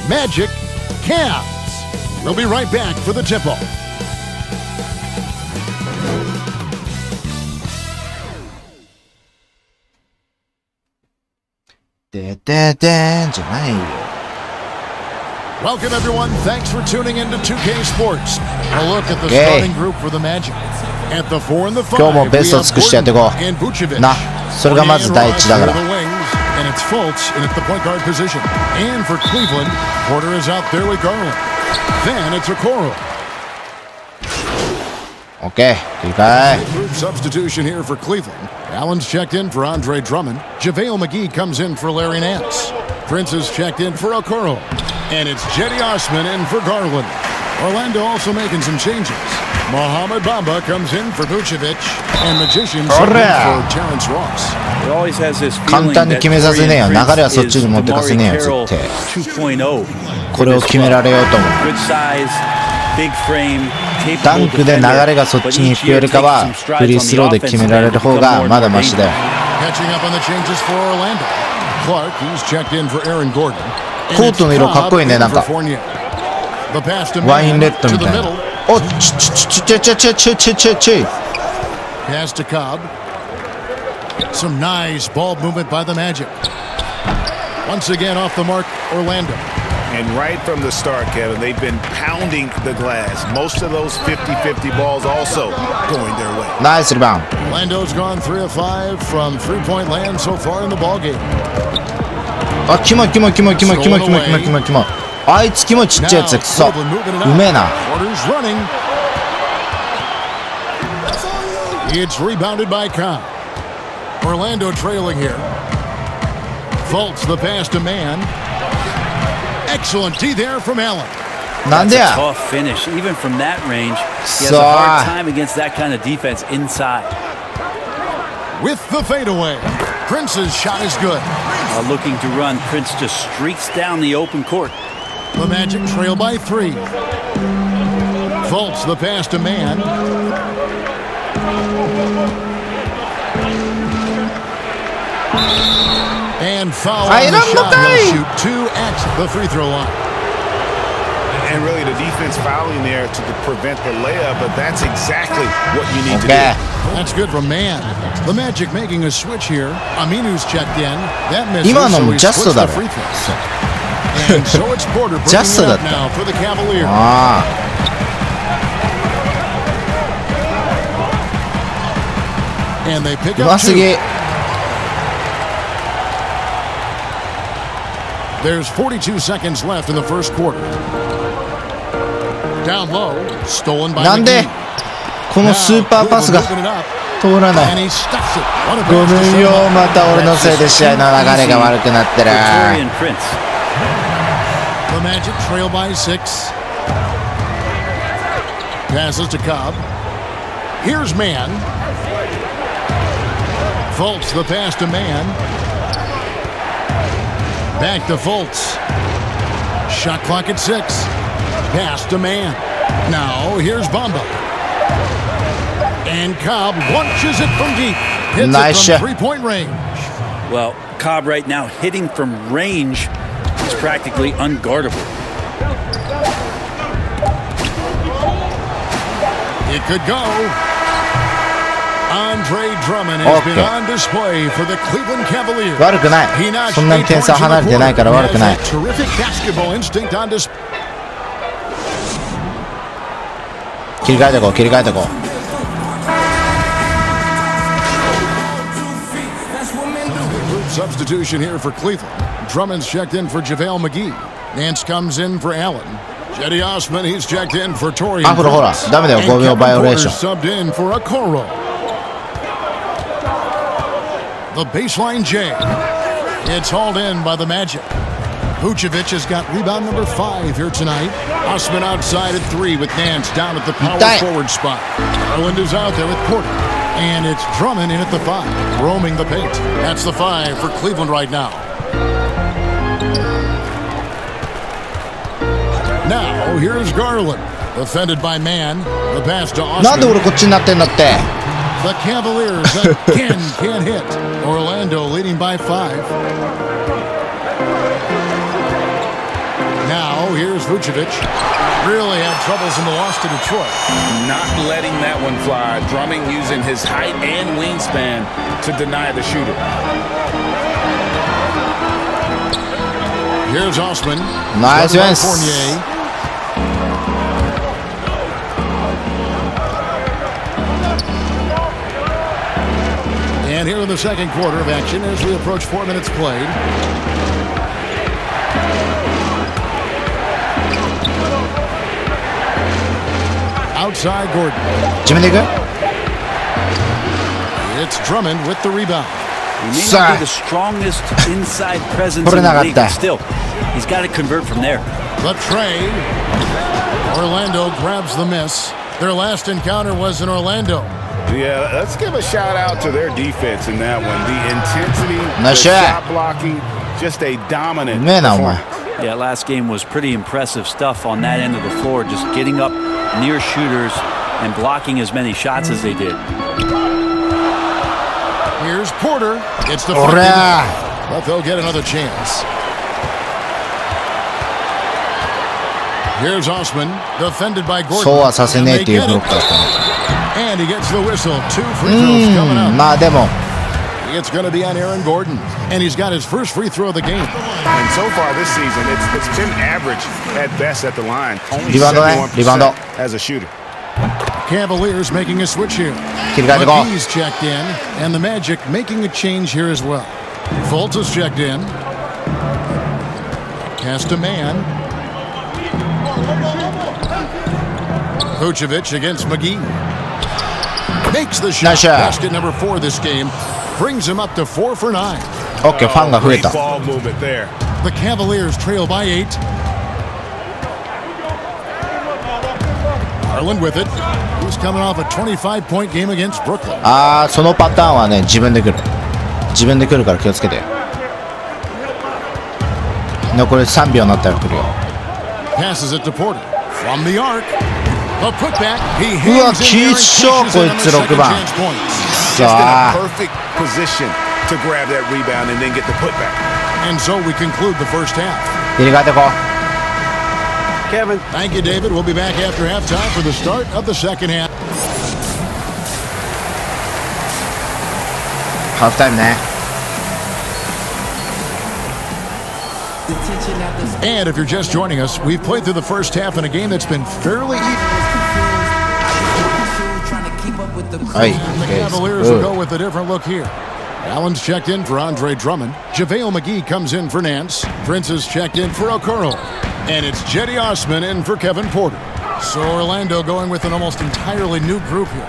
Magic Cavs. We'll be right back for the tip-off. でででんじゃないよ。Welcome everyone. Thanks for tuning in to 2K Sports. A look at the starting group for the Magic. At the 4 and the 5, 今日もベストを尽くしてやっていこう。な、それがまず第一だから。And it's Fultz in at the point guard position. And for Cleveland, Porter is out there with Garland. Then it's Okoro. OK、切り替え。 Group substitution here for Cleveland. Allen's checked in for Andre Drummond. JaVale McGee comes in for Larry Nance. Prince is checked in for Okoro. And it's Jetty Osman in for Garland. Orlando also making some changes. Mohamed Bamba comes in for Vucevic. And Magician for Terrence Ross. He always has this 簡単に決めさせねえよ。流れはそっちに持ってかせねえよ、絶対。これを決められようと思う。ダンクで流れがそっちに行くよりかは、フリースローで決められる方がまだマシだよ。コートの色かっこいいね、なんか。ワインレッドみたいな。お、ちょ。Pass to Cobb. Some nice ball movement by the Magic. Once again off the mark, Orlando. And right from the start, Kevin, they've been pounding the glass. Most of those 50-50 balls also going their way. Nice rebound. Orlando's gone 3 of 5 from three-point land so far in the ballgame. あ、キモい。あいつキモいちっちゃいやつくそ。うめえな。It's rebounded by Cobb. Orlando trailing here. Fultz the pass to Mann. Excellent D there from Allen. なんでや。 Tough finish, even from that range. He has a hard time against that kind of defense inside. With the fadeaway, Prince's shot is good. Looking to run, Prince just streaks down the open court. The Magic trail by 3. Fultz the pass to Mann. And foul on the shot. He'll shoot 2 at the free throw line. And really the defense fouling there to prevent the layup, but that's exactly what you need to do. That's good from Man. The Magic making a switch here. Aminu's checked in. That misses, 今のも so he ジャスト splits だ the ろ。 free throw. And so it's Porter bringing ジャスト it だっ up た。 now for the Cavaliers. ああ。 And they pick う up ますぎ。 two. There's 42 seconds left in the first quarter. Down low, stolen by なんで McGee. このスーパーパスが Cleveland moving it up, 通らな and い。 he stuffs it. What a ご pass to めんよ、 Sherman. また俺のせいで試合の流れが悪くなってる。 Victorian Prince. The Magic trail by 6. Passes to Cobb. Here's Man. Fultz, the pass to Man. Back to Fultz. Shot clock at 6. Pass to Man. Now here's Bamba. And Cobb launches it from deep. Hits Nice it shot. from three-point range. Well, Cobb right now hitting from range is practically unguardable. It could go. Andre Drummond has been on display for the Cleveland Cavaliers. 悪くない。 He notched そんなに 8 点差 points in 離れ the てないから quarter. 悪く He ない。 has that terrific basketball instinct on display. 切り替えていこう、切り替えていこう。 Substitution here for Cleveland. Drummond's checked in for JaVale McGee. Nance comes in for Allen. Jetty Osman, he's checked in for Torian. あ、ほらほら、ダメだよ、5秒バイオレーション。 subbed in for Okoro. The baseline J. It's hauled in by the Magic. Vucevic has got rebound number 5 here tonight. Osman outside at 3 with Nance down at the power forward spot. Garland is out there with Porter. And it's Drummond in at the 5, roaming the paint. That's the 5 for Cleveland right now. Now, here's Garland. Defended by Man. The pass to なんで Osman. 俺こっちになってんだって。 The Cavaliers again can't hit. Orlando leading by 5. Now, here's Vucevic. Really had troubles in the loss to Detroit. Not letting that one fly. Drummond using his height and wingspan to deny the shooter. Here's Osman. Nice Started by miss. Fournier. And here in the second quarter of action as we approach 4 minutes played. Outside Gordon. 自分で行く？ It's Drummond with the rebound. He may not be the strongest inside presence in the league, but still, he's got to convert from there. The tray. Orlando grabs the miss. Their last encounter was in Orlando. Yeah, let's give a shout out to their defense in that one. The intensity, Nice the shot. shot blocking, just a dominant Man, oh my. performance. Yeah, last game was pretty impressive stuff on that end of the floor, just getting up near shooters and blocking as many shots as they did. Here's Porter. It's the but they'll get another chance. Here's Osman, defended by Gordon. そうはさせねえっていうブロックだったね。 And he gets the whistle. 2 free throws coming up. まあでも。 It's going to be on Aaron Gordon, and he's got his first free throw of the game. And so far this season, it's been average at best at the line. Only リバウンドね、リバウンド。 71% as a shooter. Cavaliers making a switch here. 切り替えていこう。 McGee's checked in, and the Magic making a change here as well. Fultz is checked in. Pass to Man. Vucevic against McGee. Makes the shot. Nice shot. Basket number 4 this game. Brings him up to 4 for 9. オッケー、ファンが増えた。 Ball movement there. The Cavaliers trail by 8. Garland with it. He's coming off a 25-point game against Brooklyn. あー、そのパターンはね、自分で来る。自分で来るから気をつけて。残り3秒になったら来るよ。 Passes it to Porter. From the arc. The putback. He うわ、 hangs き in っ there しょ and こい catches つ it on the 6番。 second chance point. Just in a さあ。 perfect position to grab that rebound and then get the putback. And so we conclude the first half. 切り替えていこ Kevin. Thank you, David. We'll be back after halftime for the start of the second half. Halftime ね。And if you're just joining us, we've played through the first half in a game that's been fairly even. The Cavaliers will go with a different look here. Allen's checked in for Andre Drummond. JaVale McGee comes in for Nance. Prince is checked in for Okoro. And it's Jetty Osman in for Kevin Porter. So Orlando going with an almost entirely new group here.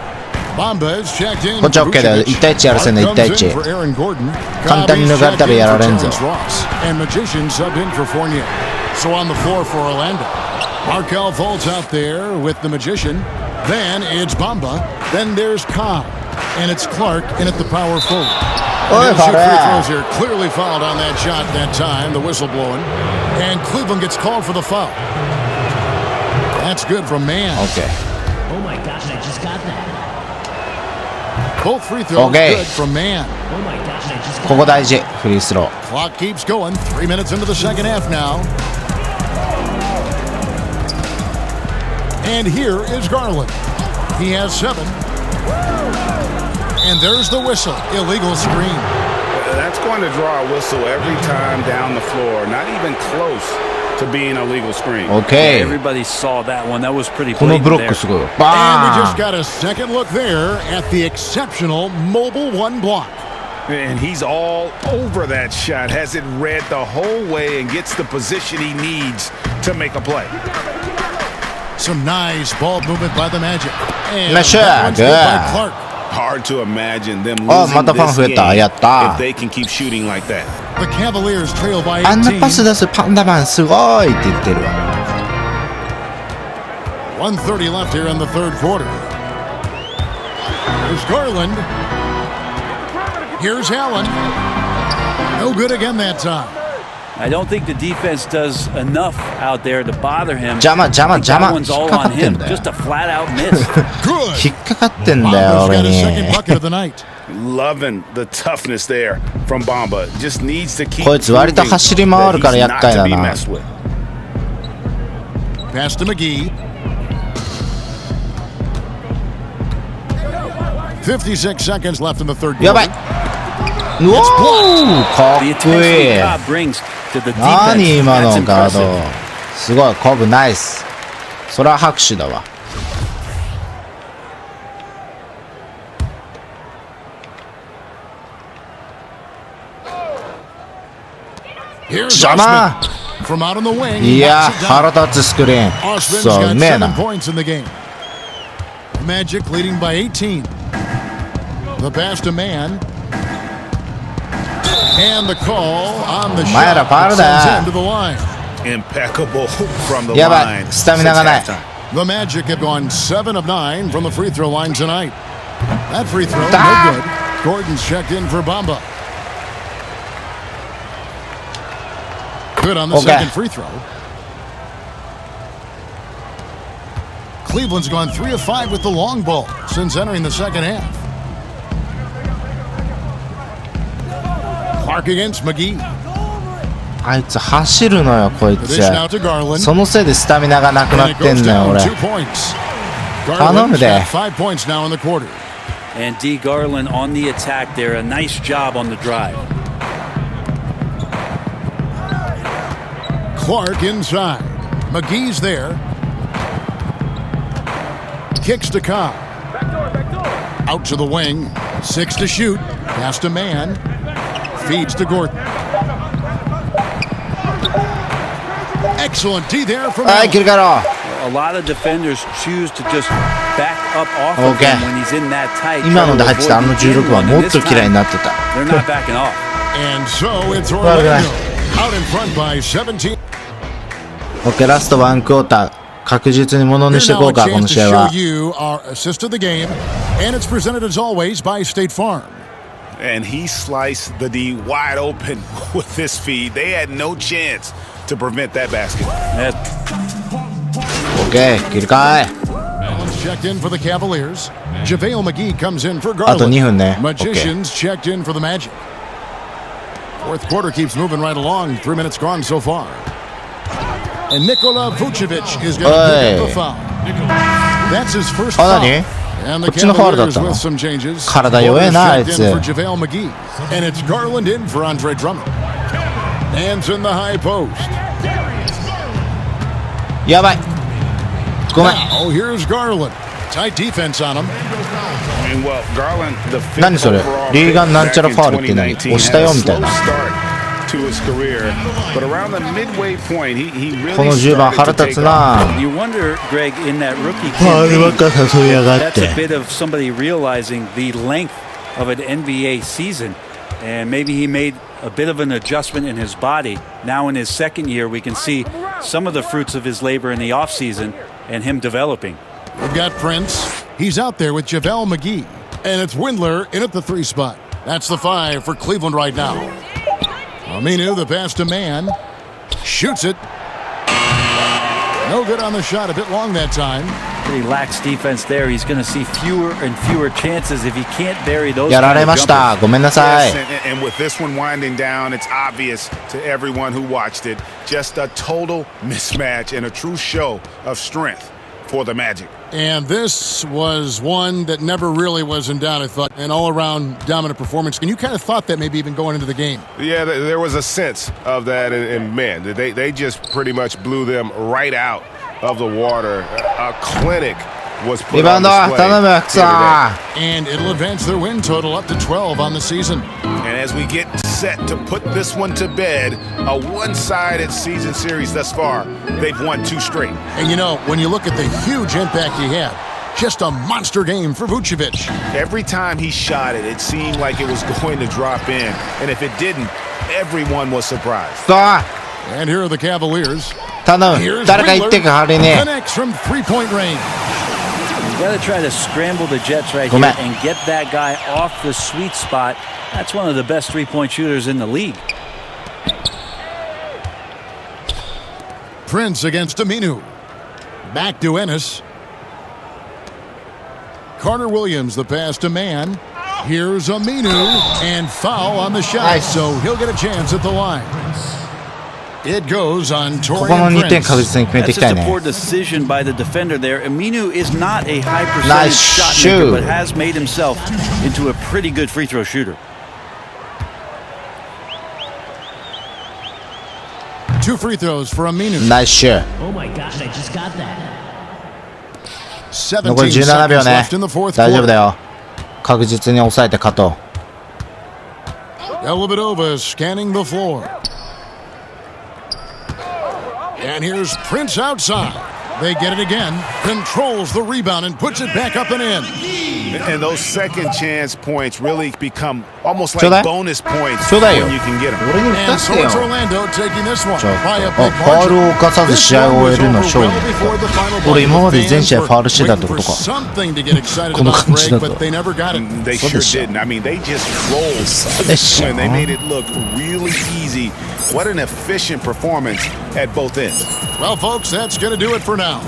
Bamba is checked in. こっちは OK だよ。1対1やらせんの1対1。簡単に抜かれたらやられんぞ。And Magician subbed in for Fournier. So on the floor for Orlando. Markelle Fultz out there with the Magician. Then it's Bamba. Then there's Kyle. And it's Clark in at the power forward. Free throws here. Clearly fouled on that shot that time. The whistle blowing. And Cleveland gets called for the foul. That's good from Mann. Okay. Oh my gosh, I just got that. Both free throws good from Mann. Oh my gosh, I just got that. ここ大事。フリースロー。 Clock keeps going. 3 minutes into the second half now. And here is Garland. He has 7. And there's the whistle. Illegal screen. That's going to draw a whistle every time down the floor. Not even close to being a legal screen. Okay. Yeah, everybody saw that one. That was pretty この blatant ブロッ there. クすごい。And we just got a second look there at the exceptional mobile 1 block. And he's all over that shot. Has it read the whole way and gets the position he needs to make a play. Some nice ball movement by the Magic. And Nice that shot. one's good by Good. Clark. Hard to imagine them あ、 losing またファン this 増えた。 game やった if they can keep shooting like that. The Cavaliers trail by あんなパス 18. 出すパンダマンすごいって言ってるわ。 1:30 left here in the third quarter. Here's Garland. Here's Allen. No good again that time. I don't think the defense does enough out there to bother him. 邪魔。 That one's 引 all っかか on ってん him. だよ。 Just a flat out miss. Good. 引っかかってんだよ Bamba's 俺 got に his second bucket of the night. Loving the toughness there from Bamba. Just needs to keep こいつ割と proving 走り回るから that he's 厄介 not だ to be な。 messed with. Pass to McGee. 56 seconds left in the third やばい。 quarter. うおーかっ The こい intensity い。 God brings to the 何 defense. 今 That's のガード impressive. すごいコブナイス。それは拍手だわ。 Here's 邪魔 Osman from out on the wing. いや knocks it down. 腹立つスクリーン。 Osman's そうう got めえ 7 な。 points in the game. Magic leading by 18. The pass to Mann. And the call on the お前ら shot ファウル that だ sends him to the line. Impeccable from the やば line. い。スタミナがない。 since halftime. The Magic have gone 7 of 9 from the free throw line tonight. That free throw, no Ah! good. Gordon's checked in for Bamba. Good on the Okay. second free throw. Cleveland's gone 3 of 5 with the long ball since entering the second half. Clark against McGee. あいつ走るのよこい The つ。 dish now to Garland. そのせいでスタミナがなくな And っ it て goes んだよ down 俺。 2 points. 頼む Garland's で。 got 5 points now in the quarter. And D. Garland on the attack there. A nice job on the drive. Clark inside. McGee's there. Kicks to Cobb. Out to the wing. 6 to shoot. Pass to Mann. Feeds to Gordon. Excellent D there from はい Allen. 切り替えろ。 A lot of defenders choose to just back up off of Okay. him when he's in that tight. 今ので入ってたあの16番もっと嫌いになってた。 They're not backing off. And so it's Orlando. Out in front by 17. OK ラストワンクォーター確実にものにしてい Here's こ now う a かこ chance の to 試合 show は。 you our assist of the game. And it's presented as always by State Farm. And he sliced the D wide open with this feed. They had no chance to prevent that basket. OK 切り替え。 Allen's checked in for the Cavaliers. JaVale McGee comes in for あと Garland. 2分ね。OK Magicians checked in for the Magic. Fourth quarter keeps moving right along. 3 minutes gone so far. And Nikola Vucevic is going to pick up the foul. That's his first foul. And the Cavaliers with some changes. 体弱えなあいつ。 For JaVale McGee. And it's Garland in for Andre Drummond. Hands in the high post. やばい。ごめん。 Oh, here's Garland. Tight defense on him. 何それ？リーガンなんちゃらファウルって何？押したよみたいな。この10番腹立つな。ファウルばっか誘いやがって。That's a bit of somebody realizing the length of an NBA season, and maybe he made a bit of an adjustment in his body. Now in his second year, we can see some of the fruits of his labor in the offseason and him developing. We've got Prince. He's out there with JaVale McGee. And it's Windler in at the 3 spot. That's the 5 for Cleveland right now. Aminu, the pass to man. Shoots it. No good on the shot. A bit long that time. Pretty lax defense there. He's going to see fewer and fewer chances if he can't bury those. やられました。ごめんなさい。 And with this one winding down, it's obvious to everyone who watched it. Just a total mismatch and a true show of strength for the Magic. And this was one that never really was in doubt, I thought. An all-around dominant performance. And you kind of thought that maybe even going into the game. Yeah, there was a sense of that. And man, they just pretty much blew them right out of the water. A clinic was put on display. And it'll advance their win total up to 12 on the season. And as we get set to put this one to bed, a one-sided season series thus far, they've won 2 straight. And you know, when you look at the huge impact he had, just a monster game for Vucevic. Every time he shot it, it seemed like it was going to drop in. And if it didn't, everyone was surprised. And here are the Cavaliers. Here's Windler. Connects from 3-point range. You got to try to scramble the Jets right here and get that guy off the sweet spot. That's one of the best 3-point shooters in the league. Prince against Aminu. Back to Ennis. Carter Williams, the pass to man. Here's Aminu, and foul on the shot, so he'll get a chance at the line. It goes on Torian Prince. That's just a poor decision by the defender there. Aminu is not a high percentage shot maker, but has made himself into a pretty good free throw shooter. 2 free throws for Aminu. Nice shot. Oh my gosh, I just got that. 残り17秒ね。大丈夫だよ。確実に抑えて勝とう。Dellavedova scanning the floor. And here's Prince outside. They get it again. Controls the rebound and puts it back up and in. And those second chance points really become almost like bonus points when you can get them. And so it's Orlando taking this one. ファウルを犯さず試合を終えるの勝利。俺今まで全試合ファウルしてたってことか。この感じだと。They sure didn't. I mean, they just rolled and they made it look really easy. What an efficient performance at both ends. Well, folks, that's going to do it for now.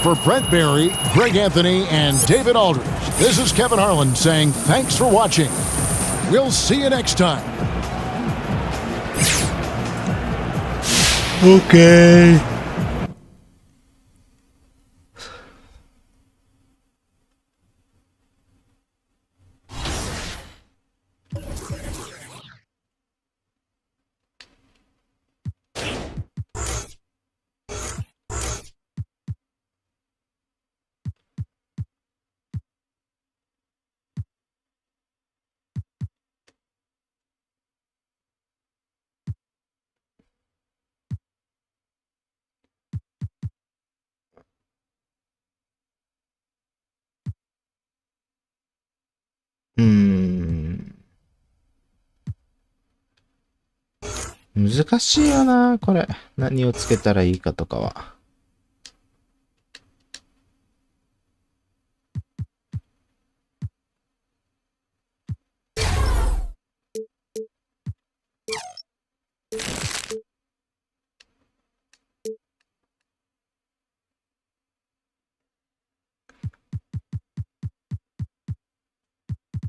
For Brent Barry, Greg Anthony, and David Aldridge, this is Kevin Harlan saying thanks for watching. We'll see you next time. Okay.難しいよな、これ。何をつけたらいいかとかは。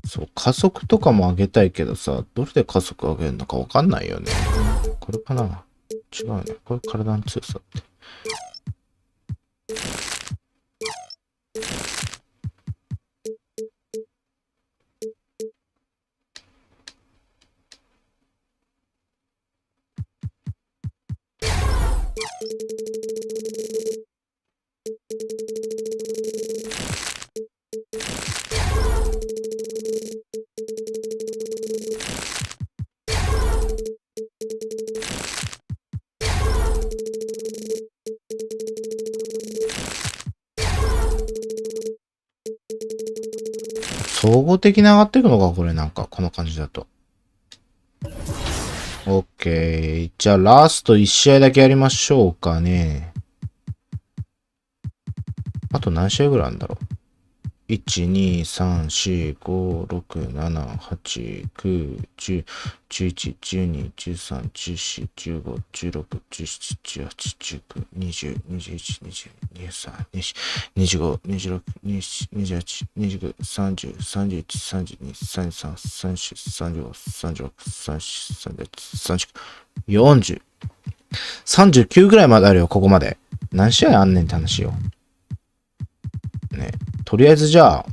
そう、加速とかも上げたいけどさ、どれで加速上げるのかわかんないよね。これかな？違うね。これ体の強さって。総合的に上がっていくのか、これなんか、この感じだと。OK。じゃあ、ラスト1試合だけやりましょうかね。あと何試合ぐらいあるんだろう。1、2、3、4、5、6、7、8、9、10、11、12、13、14、15、16、17、18、19、20、21、22、23、25、26、27、28、29、30、31、32、33、34、35、36、37、38、39、40。39ぐらいまであるよ、ここまで。何試合あんねんって話よ。ね。とりあえずじゃあ、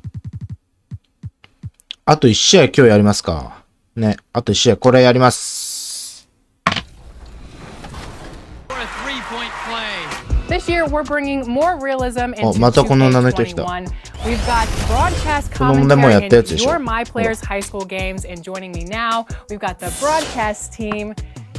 あと1試合今日やりますか。ね。あと1試合これやります。This year we're bringing more realism into またこの女の人来た。 2K21. We've got broadcast この問題もやったや commentary つで in しょ。 your My Players high school games, and joining me now, we've got the broadcast team.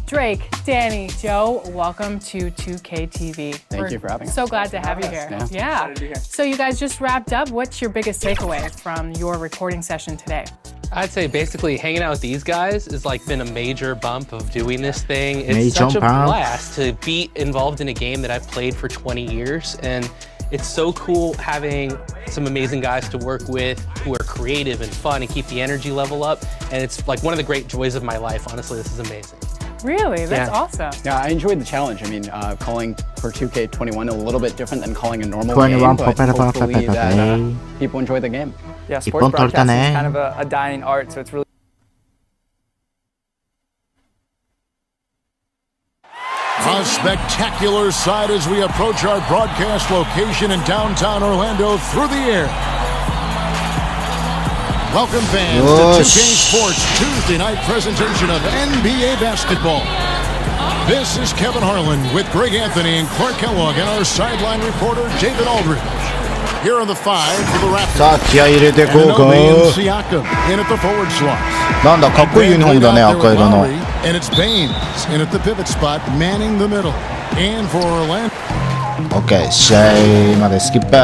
Drake, Danny, Joe, welcome to 2K TV. Thank you for having us. So glad to have you here. Yeah. So you guys just wrapped up. What's your biggest takeaway from your recording session today? I'd say basically hanging out with these guys has like been a major bump of doing this thing. It's such a blast to be involved in a game that I've played for 20 years, and it's so cool having some amazing guys to work with who are creative and fun and keep the energy level up. And it's like one of the great joys of my life. Honestly, this is amazing. Really? That's awesome. Yeah, I enjoyed the challenge. I mean, calling for 2K21 a little bit different than calling a normal game, but hopefully that people enjoy the game. Yeah, sports broadcasting is kind of a dying art, so it's really A spectacular sight as we approach our broadcast location in downtown Orlando through the air. Welcome fans to 2K Sports Tuesday night presentation of NBA basketball. This is Kevin Harlan with Greg Anthony and Clark Kellogg and our sideline reporter David Aldridge. Here are the five for the Raptors. さあ気合い入れていこうか。 Siakam in at the forward slot. なんだかっこいいユニフォームだね、赤色の。 And it's Baines in at the pivot spot, manning the middle. And for Orlando. OK、試合までスキップ。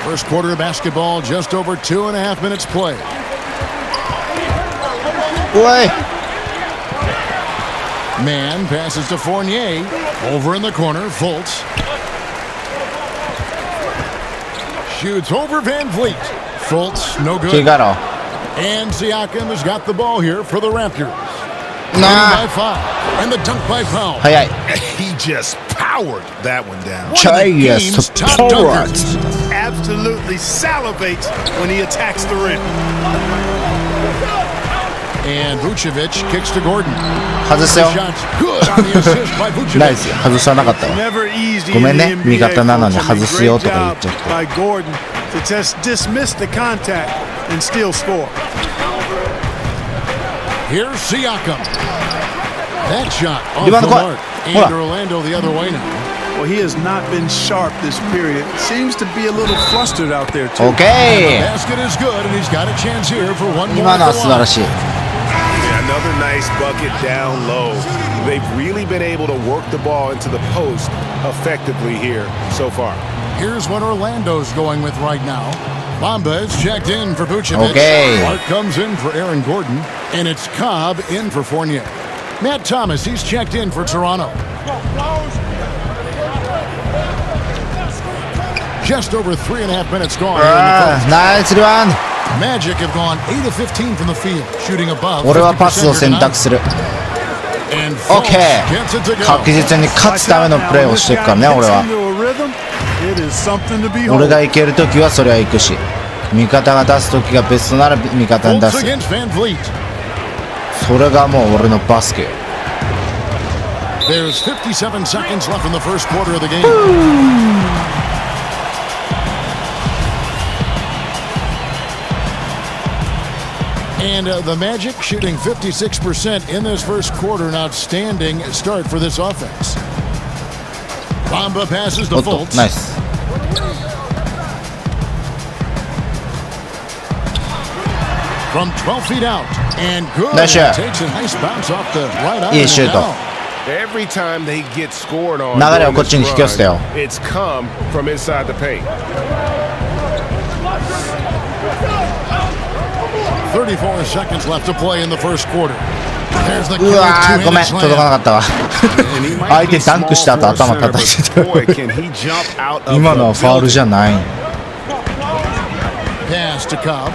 First quarter of basketball, just over 2.5 minutes play. おい。 Man passes to Fournier. Over in the corner, Fultz. Shoots over Van Vliet. Fultz, no good. And Siakam has got the ball here for the Raptors. By foul. And the dunk by Powell. He just powered that one down. One of the game's top dunkers. Absolutely salivates when he attacks the rim. And Vucevic kicks to Gordon. 外すよ。ナイス。外さなかったわ。ごめんね。味方なのに外すよとか言っちゃって。 By Gordon to just dismiss the contact and still score. Here's Siakam. That shot off the mark. And Orlando the other way now. Well, he has not been sharp this period. Seems to be a little flustered out there too. Okay. The basket is good, and he's got a chance here for one more. 今のは素晴らしい。 Another nice bucket down low. They've really been able to work the ball into the post effectively here so far. Here's what Orlando's going with right now. Bamba is checked in for Vucevic. Okay. Clark comes in for Aaron Gordon, and it's Cobb in for Fournier. Matt Thomas, he's checked in for Toronto. Just over 3.5 minutes gone. Nice run. Magic have gone 8 of 15 from the field, shooting above. 俺はパスを選択する。OK。確実に勝つためのプレーをしていくからね、俺は。俺が行けるときはそれは行くし、味方が出すときがベストなら味方に出す。それがもう俺のバスケ。There's 57 seconds left in the first quarter of the game. And the Magic shooting 56% in this first quarter. An outstanding start for this offense. Bamba passes to Fultz. Nice. From 12 feet out. And good. Nice shot. Takes a nice bounce off the right eye. いいシュート。 Every time they get scored on, 流れをこっちに引き寄せたよ。 it's come from inside the paint. 34 seconds left to play in the first quarter. There's the うわー、ごめん、届かなかったわ。相手ダンクした後頭叩いてた。今のはファウルじゃない。 Pass to Cobb.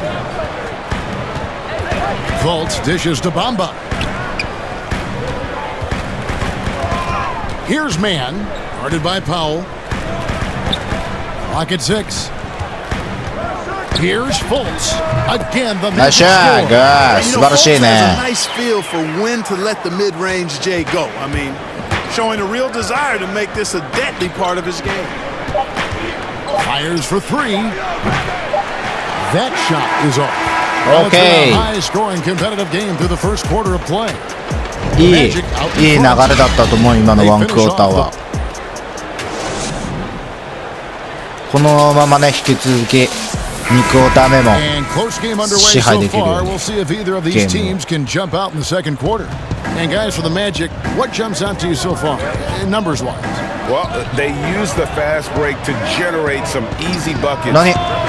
Fultz dishes to Bamba. Here's man, guarded by Powell. Clock at 6. Here's Fultz. Again, the nice shot, good. 素晴らしいね。 Nice feel for when to let the mid-range J go. I mean, showing a real desire to make this a deadly part of his game. Fires for 3. That shot is off. Okay. A high-scoring competitive game through the first quarter of play. いい流れだったと思う、今のワンクォーターは。このままね、引き続き2クォーター目も支配できるようにゲームを。 And guys, for the Magic, what jumps out to you so far, numbers-wise? Well, they use the fast break to generate some easy buckets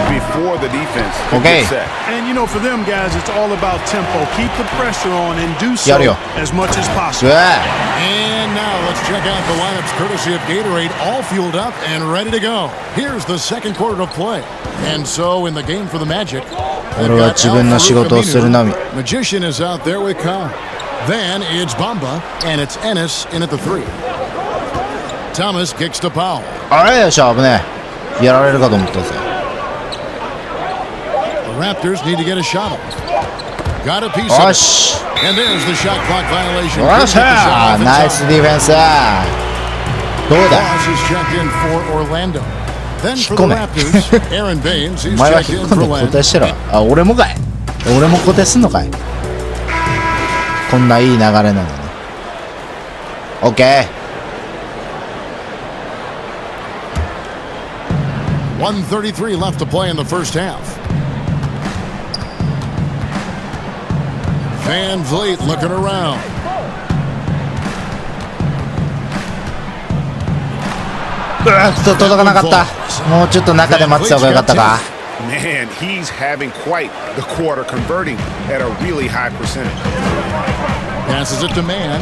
before the defense gets set. And you know, for them guys, it's all about tempo. Keep the pressure on and do so as much as possible. And now let's check out the lineups courtesy of Gatorade, all fueled up and ready to go. Here's the second quarter of play. And so in the game for the Magic, Magician is out there with Khan. Then it's Bamba, and it's Ennis in at the 3. Thomas kicks to Powell. あれよし、危ねえ。やられるかと思ったぜ。 The Raptors need to get a shot off. Got a piece of it. And there's the shot clock violation. よっしゃー、ナイスディフェンス。どうだ。 Boss is checked in for Orlando. Then for the Raptors, Aaron Baines, he's お前は checked 引っ in 込ん for で固 Len. 定してろ。あ、俺もかい。俺も固定すんのかい。こんないい流れなのに。OK。 1:33 left to play in the first half. Van Vliet looking around. [LAUGHS] 届かなかった。もうちょっと中で待ってた方がよかったか。 Man, he's having quite the quarter, converting at a really high percentage. Passes it to man.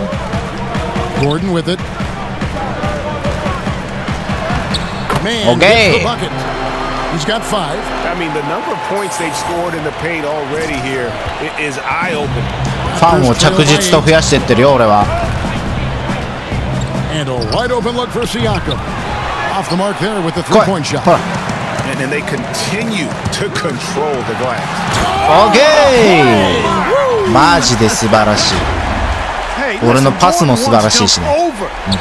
Gordon with it. Man gets the bucket. He's got 5. I mean, the number of points they've scored in the paint already here is eye-opening. ファンを着実と増やしていってるよ、俺は。 And a wide open look for Siakam. Off the mark there with the three-point shot. And then they continue to control the glass. OK! マジで素晴らしい。俺のパスも素晴らしいしね。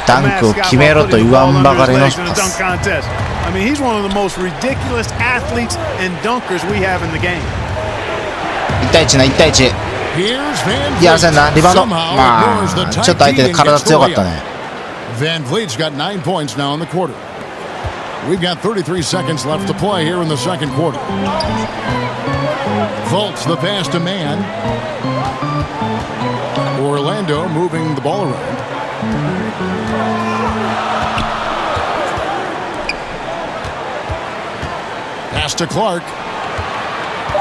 ダンクを決めろと言わんばかりのパス。I mean, he's one of the most ridiculous athletes and dunkers we have in the game. 1対1な、1対1。やらせんな、リバウンド。まあ、ちょっと相手体強かったね。 Van Vliet's got 9 points now in the quarter. We've got 33 seconds left to play here in the second quarter. Fultz the pass to man. Orlando moving the ball around. Pass to Clark.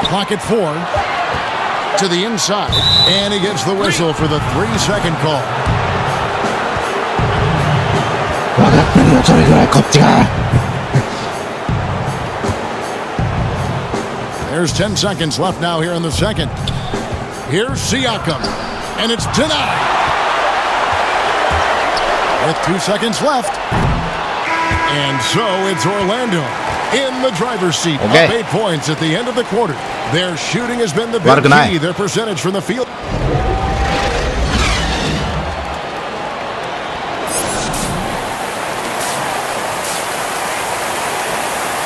Clock at 4. To the inside. And he gets the whistle for the 3-second call. There's 10 seconds left now here in the second. Here's Siakam, and it's denied. With 2 seconds left. And so it's Orlando in the driver's seat. Up 8 points at the end of the quarter. Their shooting has been the big key. Their percentage from the field.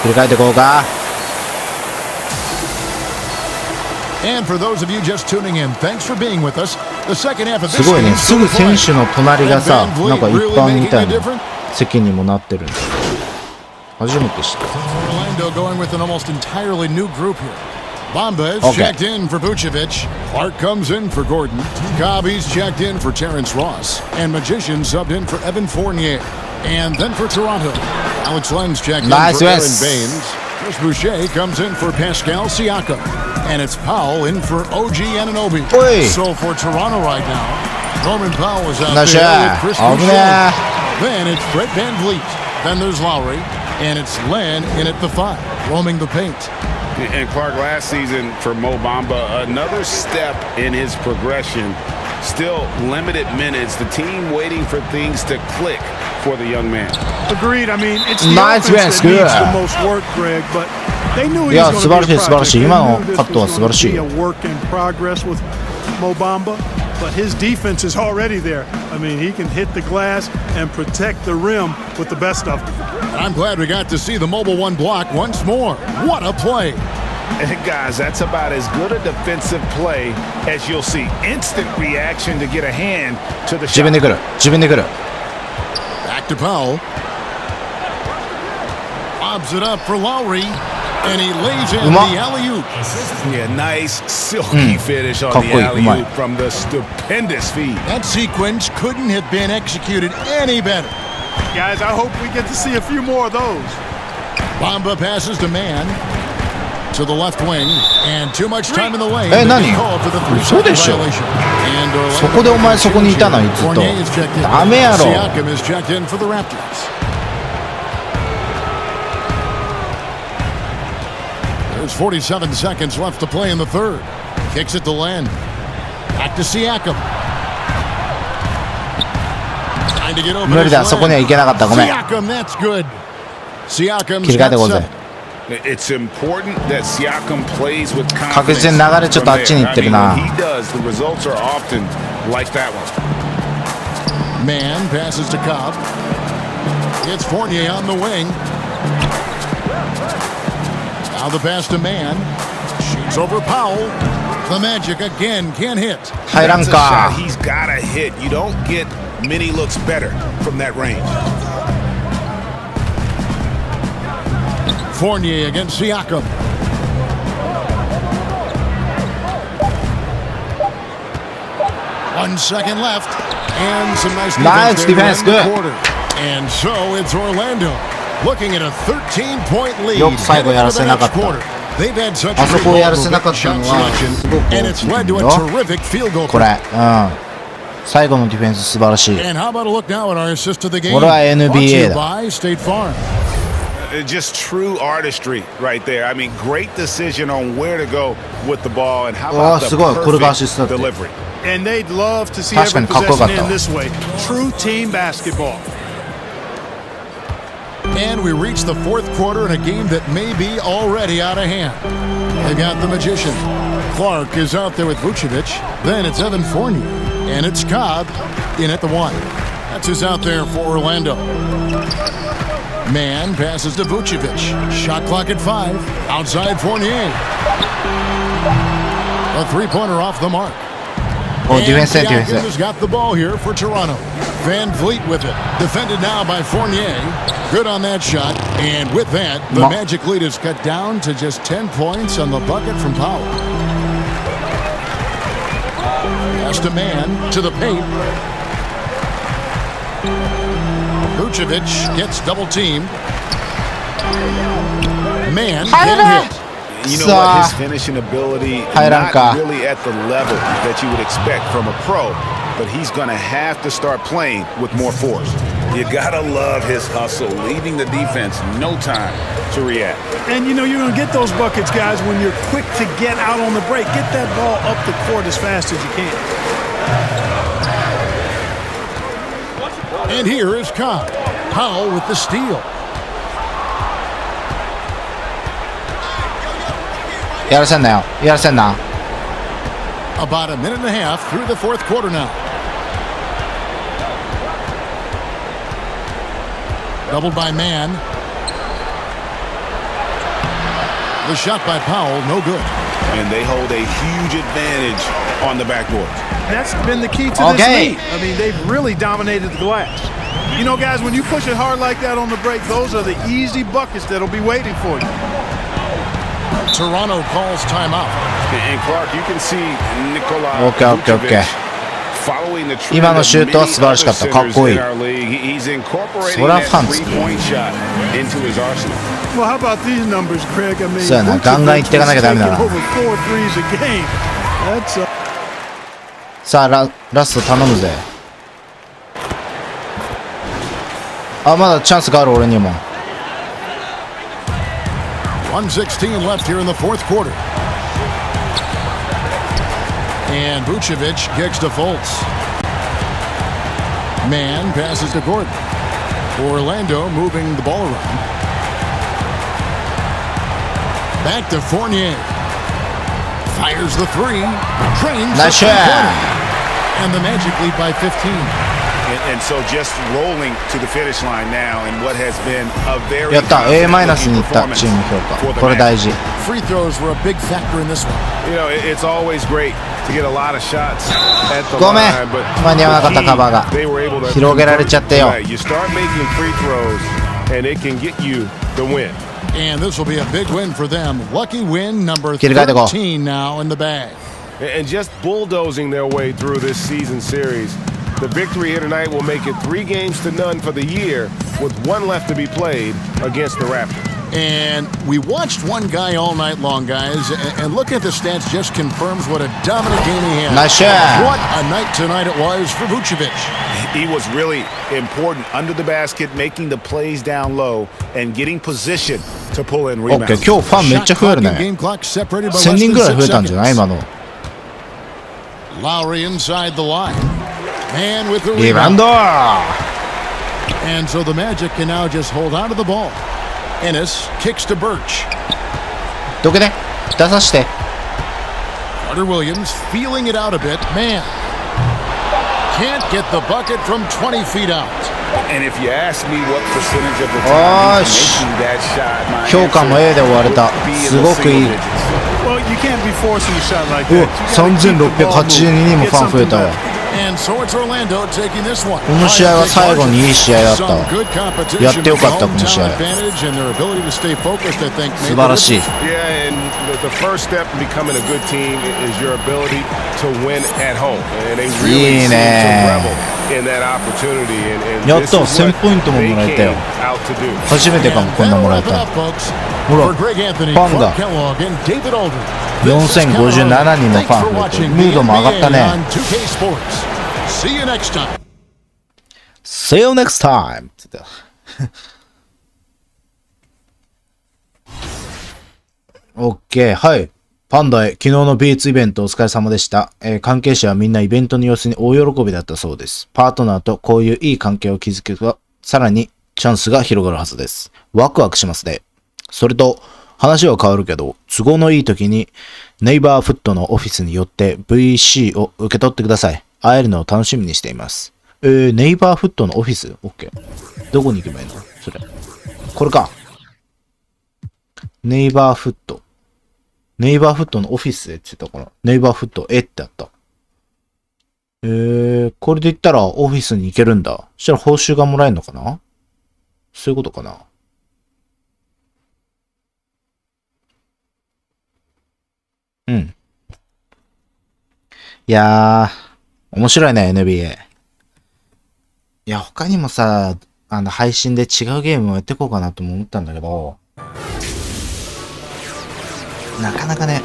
切り替えていこうか。 And for those of you just tuning in, thanks for being with us. The second half of this すごいね、 game すぐ選手の隣がさ、なんか一般みたいな席にもなってるんだ。初めて知った。 Orlando going with an almost entirely new group here. Bamba is checked in for Vucevic. Clark comes in for Gordon. Cobb's checked in for Terrence Ross. And Magician subbed in for Evan Fournier. And then for Toronto, Alex Len's checked in for Aaron Baines. Chris Boucher comes in for Pascal Siakam. And it's Powell in for OG Anunoby. So for Toronto right now, Norman Powell is out there with Chris Boucher. Then it's Fred VanVleet. Then there's Lowry. And it's Len in at the 5, roaming the paint. And Clark last season for Mo Bamba, another step in his progression. Still limited minutes. The team waiting for things to click for the young man. Agreed. I mean, it's the offense that needs the most work, Greg, but they knew he was going to be a project. They knew this was going to be a work in progress with Mo Bamba, but his defense is already there. I mean, he can hit the glass and protect the rim with the best of them. I'm glad we got to see the Mobile One block once more. What a play. And guys, that's about as good a defensive play as you'll see. Instant reaction to get a hand to the shot. Back to Powell. Lobs it up for Lowry. And he lays in the alley-oop. Yeah, nice silky finish on the alley-oop from the stupendous feed. That sequence couldn't have been executed any better. Guys, I hope we get to see a few more of those. Bamba passes to Man. To the left wing. And too much time in the lane. 何？そうでしょ。そこでお前そこにいたのいつと。ダメやろ。 Siakam is checked in for the Raptors. There's 47 seconds left to play in the third. Kicks it to Len. Back to Siakam. Trying to get over 無理だ、そこには行けなかった。ごめん。 Siakam, that's good. Siakam's 切り替えてこうぜ。 It's important that Siakam plays with confidence. 確実に流れちょっとあっちに行ってるな。 He does. The results are often like that one. Man passes to Cobb. It's Fournier on the wing. Now the pass to Man. Shoots over Powell. The Magic again can't hit. 入らんか。 He's got to hit. You don't get many looks better from that range. Fournier against Siakam. One second left. And some nice defense good. Quarter. And so it's Orlando looking at a 13-point lead. よく最後やらせなかった。 They've had such あそこをやらせなかったのはすごく大きいんだよ。これ、最後のディフェンス素晴らしい。 And how about a look now at our assist to the game? これは NBA だ。 By State Farm. Just true artistry right there. I mean, great decision on where to go with the ball and how about the perfect delivery. And they'd love to see every possession in this way. True team basketball. And we reach the fourth quarter in a game that may be already out of hand. They got the Magician. Clark is out there with Vucevic. Then it's Evan Fournier. And it's Cobb in at the 1. That's who's out there for Orlando. Man passes to Vucevic. Shot clock at 5. Outside Fournier. A three-pointer off the mark. And Siakam has got the ball here for Toronto. VanVleet with it. Defended now by Fournier. Good on that shot. And with that, the Magic lead is cut down to just 10 points on the bucket from Powell. Pass to Man to the paint. Vucevic gets double teamed. Man can't hit. You know what? His finishing ability not really at the level that you would expect from a pro, but he's going to have to start playing with more force. You got to love his hustle, leaving the defense no time to react. And you know you're going to get those buckets, guys, when you're quick to get out on the break. Get that ball up the court as fast as you can. And here is Cobb. Powell with the steal. About a minute and a half through the fourth quarter now. Doubled by Man. The shot by Powell, no good. And they hold a huge advantage on the backboard. That's been the key to this league. I mean, they've really dominated the glass. You know, guys, when you push it hard like that on the break, those are the easy buckets that'll be waiting for you. Toronto calls timeout. And Clark, you can see Nikola Vucevic. 今のシュートは素晴らしかった。かっこいい。それはファンですね。Well, how about these numbers, Craig? I mean, そうやな、ガンガンいっていかなきゃダメだな。さあ、ラスト頼むぜ。あ、まだチャンスがある俺にも。1:16 left here in the fourth quarter. And Vucevic kicks to Fultz. Man passes to Gordon. Orlando moving the ball around. Back to Fournier. Fires the three. Trains. Nice shot. And the Magic lead by 15. And so just rolling to the finish line now in what has been a very やった。A マイナスにいったチーム評価。これ大事。Free throws were a big factor in this one. You know, it's always great to get a lot of shots at the ごめん。 line, but 間に合わなかったカバーが。広げられちゃってよ。You start making free throws and it can get you the win. And this will be a big win for them. Lucky win number 13 now in the bag. And just bulldozing their way through this season series. The victory here tonight will make it 3-0 for the year, with one left to be played against the Raptors. And we watched one guy all night long, guys, and look at the stats just confirms what a dominant game he had. Nice shot. What a night tonight it was for Vucevic. He was really important under the basket, making the plays down low and getting position to pull in rebounds. OK、今日ファンめっちゃ増えるね。1000人ぐらい増えたんじゃない今の。Lowry inside the line. Man with the rebound. And so the Magic can now just hold on to the ball. Ennis kicks to Birch. どけね。出さして。Carter Williams feeling it out a bit. Man can't get the bucket from 20 feet out. And if you ask me what percentage of the time he's making that shot, my 評価も A で終われた。すごくいい。Well, you can't be forcing a shot like that. 3682人もファン増えたよ。And so it's Orlando taking this one. この試合は最後にいい試合だったわ。やってよかったこの試合。素晴らしい。Yeah, and the first step in becoming a good team is your ability to win at home. And they really seem to revel in that opportunity. And やった、1000ポイントももらえたよ。初めてかもこんなもらえた。ほら、ファンが4057人のファン増えて、ムードも上がったね。See you next time. See you next time. OK、はい。パンダへ、昨日のビーツイベントお疲れ様でした。関係者はみんなイベントの様子に大喜びだったそうです。パートナーとこういういい関係を築けば、さらにチャンスが広がるはずです。ワクワクしますね。それと、話は変わるけど、都合のいい時にネイバーフットのオフィスに寄って VC を受け取ってください。会えるのを楽しみにしています。ネイバーフットのオフィス ?OK。どこに行けばいいのそれ。これか。ネイバーフット。ネイバーフットのオフィスへって言ったから。ネイバーフットへってあった。これで言ったらオフィスに行けるんだ。そしたら報酬がもらえるのかなそういうことかな。うん。いやー、面白いね、NBA。いや、他にもさ、配信で違うゲームをやっていこうかなとも思ったんだけど、なかなかね、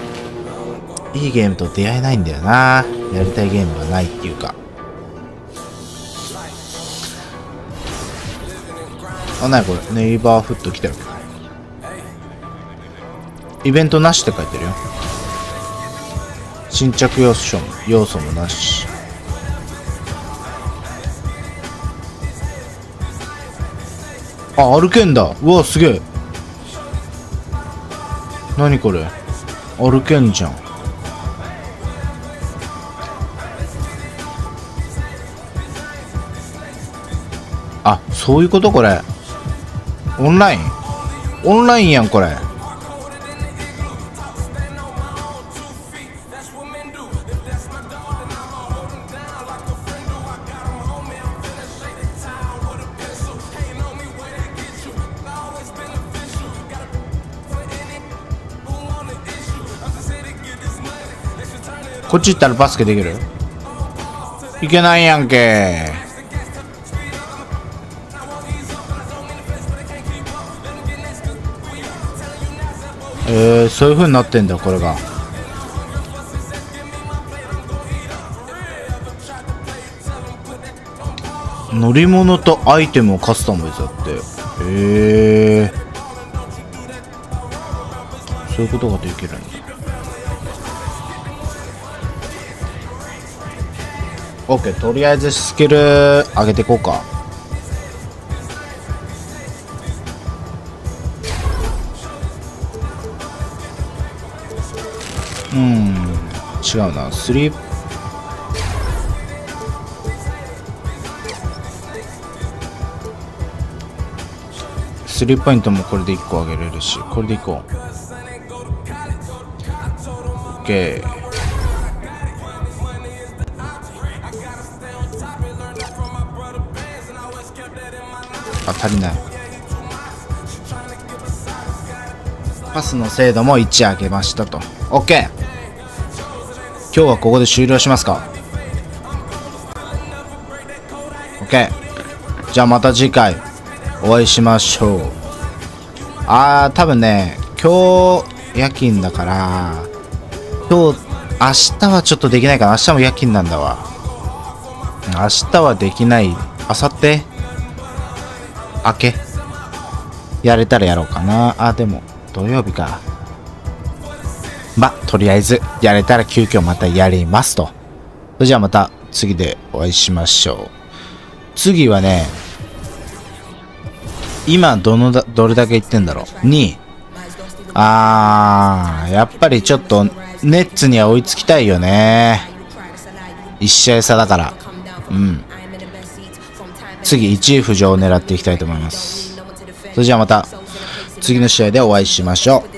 いいゲームと出会えないんだよな。やりたいゲームがないっていうか。あ、なにこれ、ネイバーフット来てる。イベントなしって書いてるよ。新着要素もなし。あ、歩けんだ。うわ、すげえ。何これ。歩けんじゃん。あ、そういうことこれ。オンラインやん、これ。こっち行ったらバスケできる？いけないやんけ。そういう風になってんだこれが。乗り物とアイテムをカスタマイズだって。そういうことができるんだ。OK、とりあえずスキル上げていこうか。違うな。スリーポイントもこれで1個上げれるし、これでいこう。OK。足りない。パスの精度も1上げましたと。OK。今日はここで終了しますか。 OK。じゃあまた次回お会いしましょう。多分ね、今日夜勤だから明日はちょっとできないかな。明日も夜勤なんだわ。明日はできない。明後日明けやれたらやろうかな。でも土曜日か。とりあえずやれたら急遽またやりますと。それじゃあまた次でお会いしましょう。次はね、今どれだけいってんだろう。2。やっぱりちょっとネッツには追いつきたいよね。1試合差だから。次1位浮上を狙っていきたいと思います。それじゃあまた次の試合でお会いしましょう。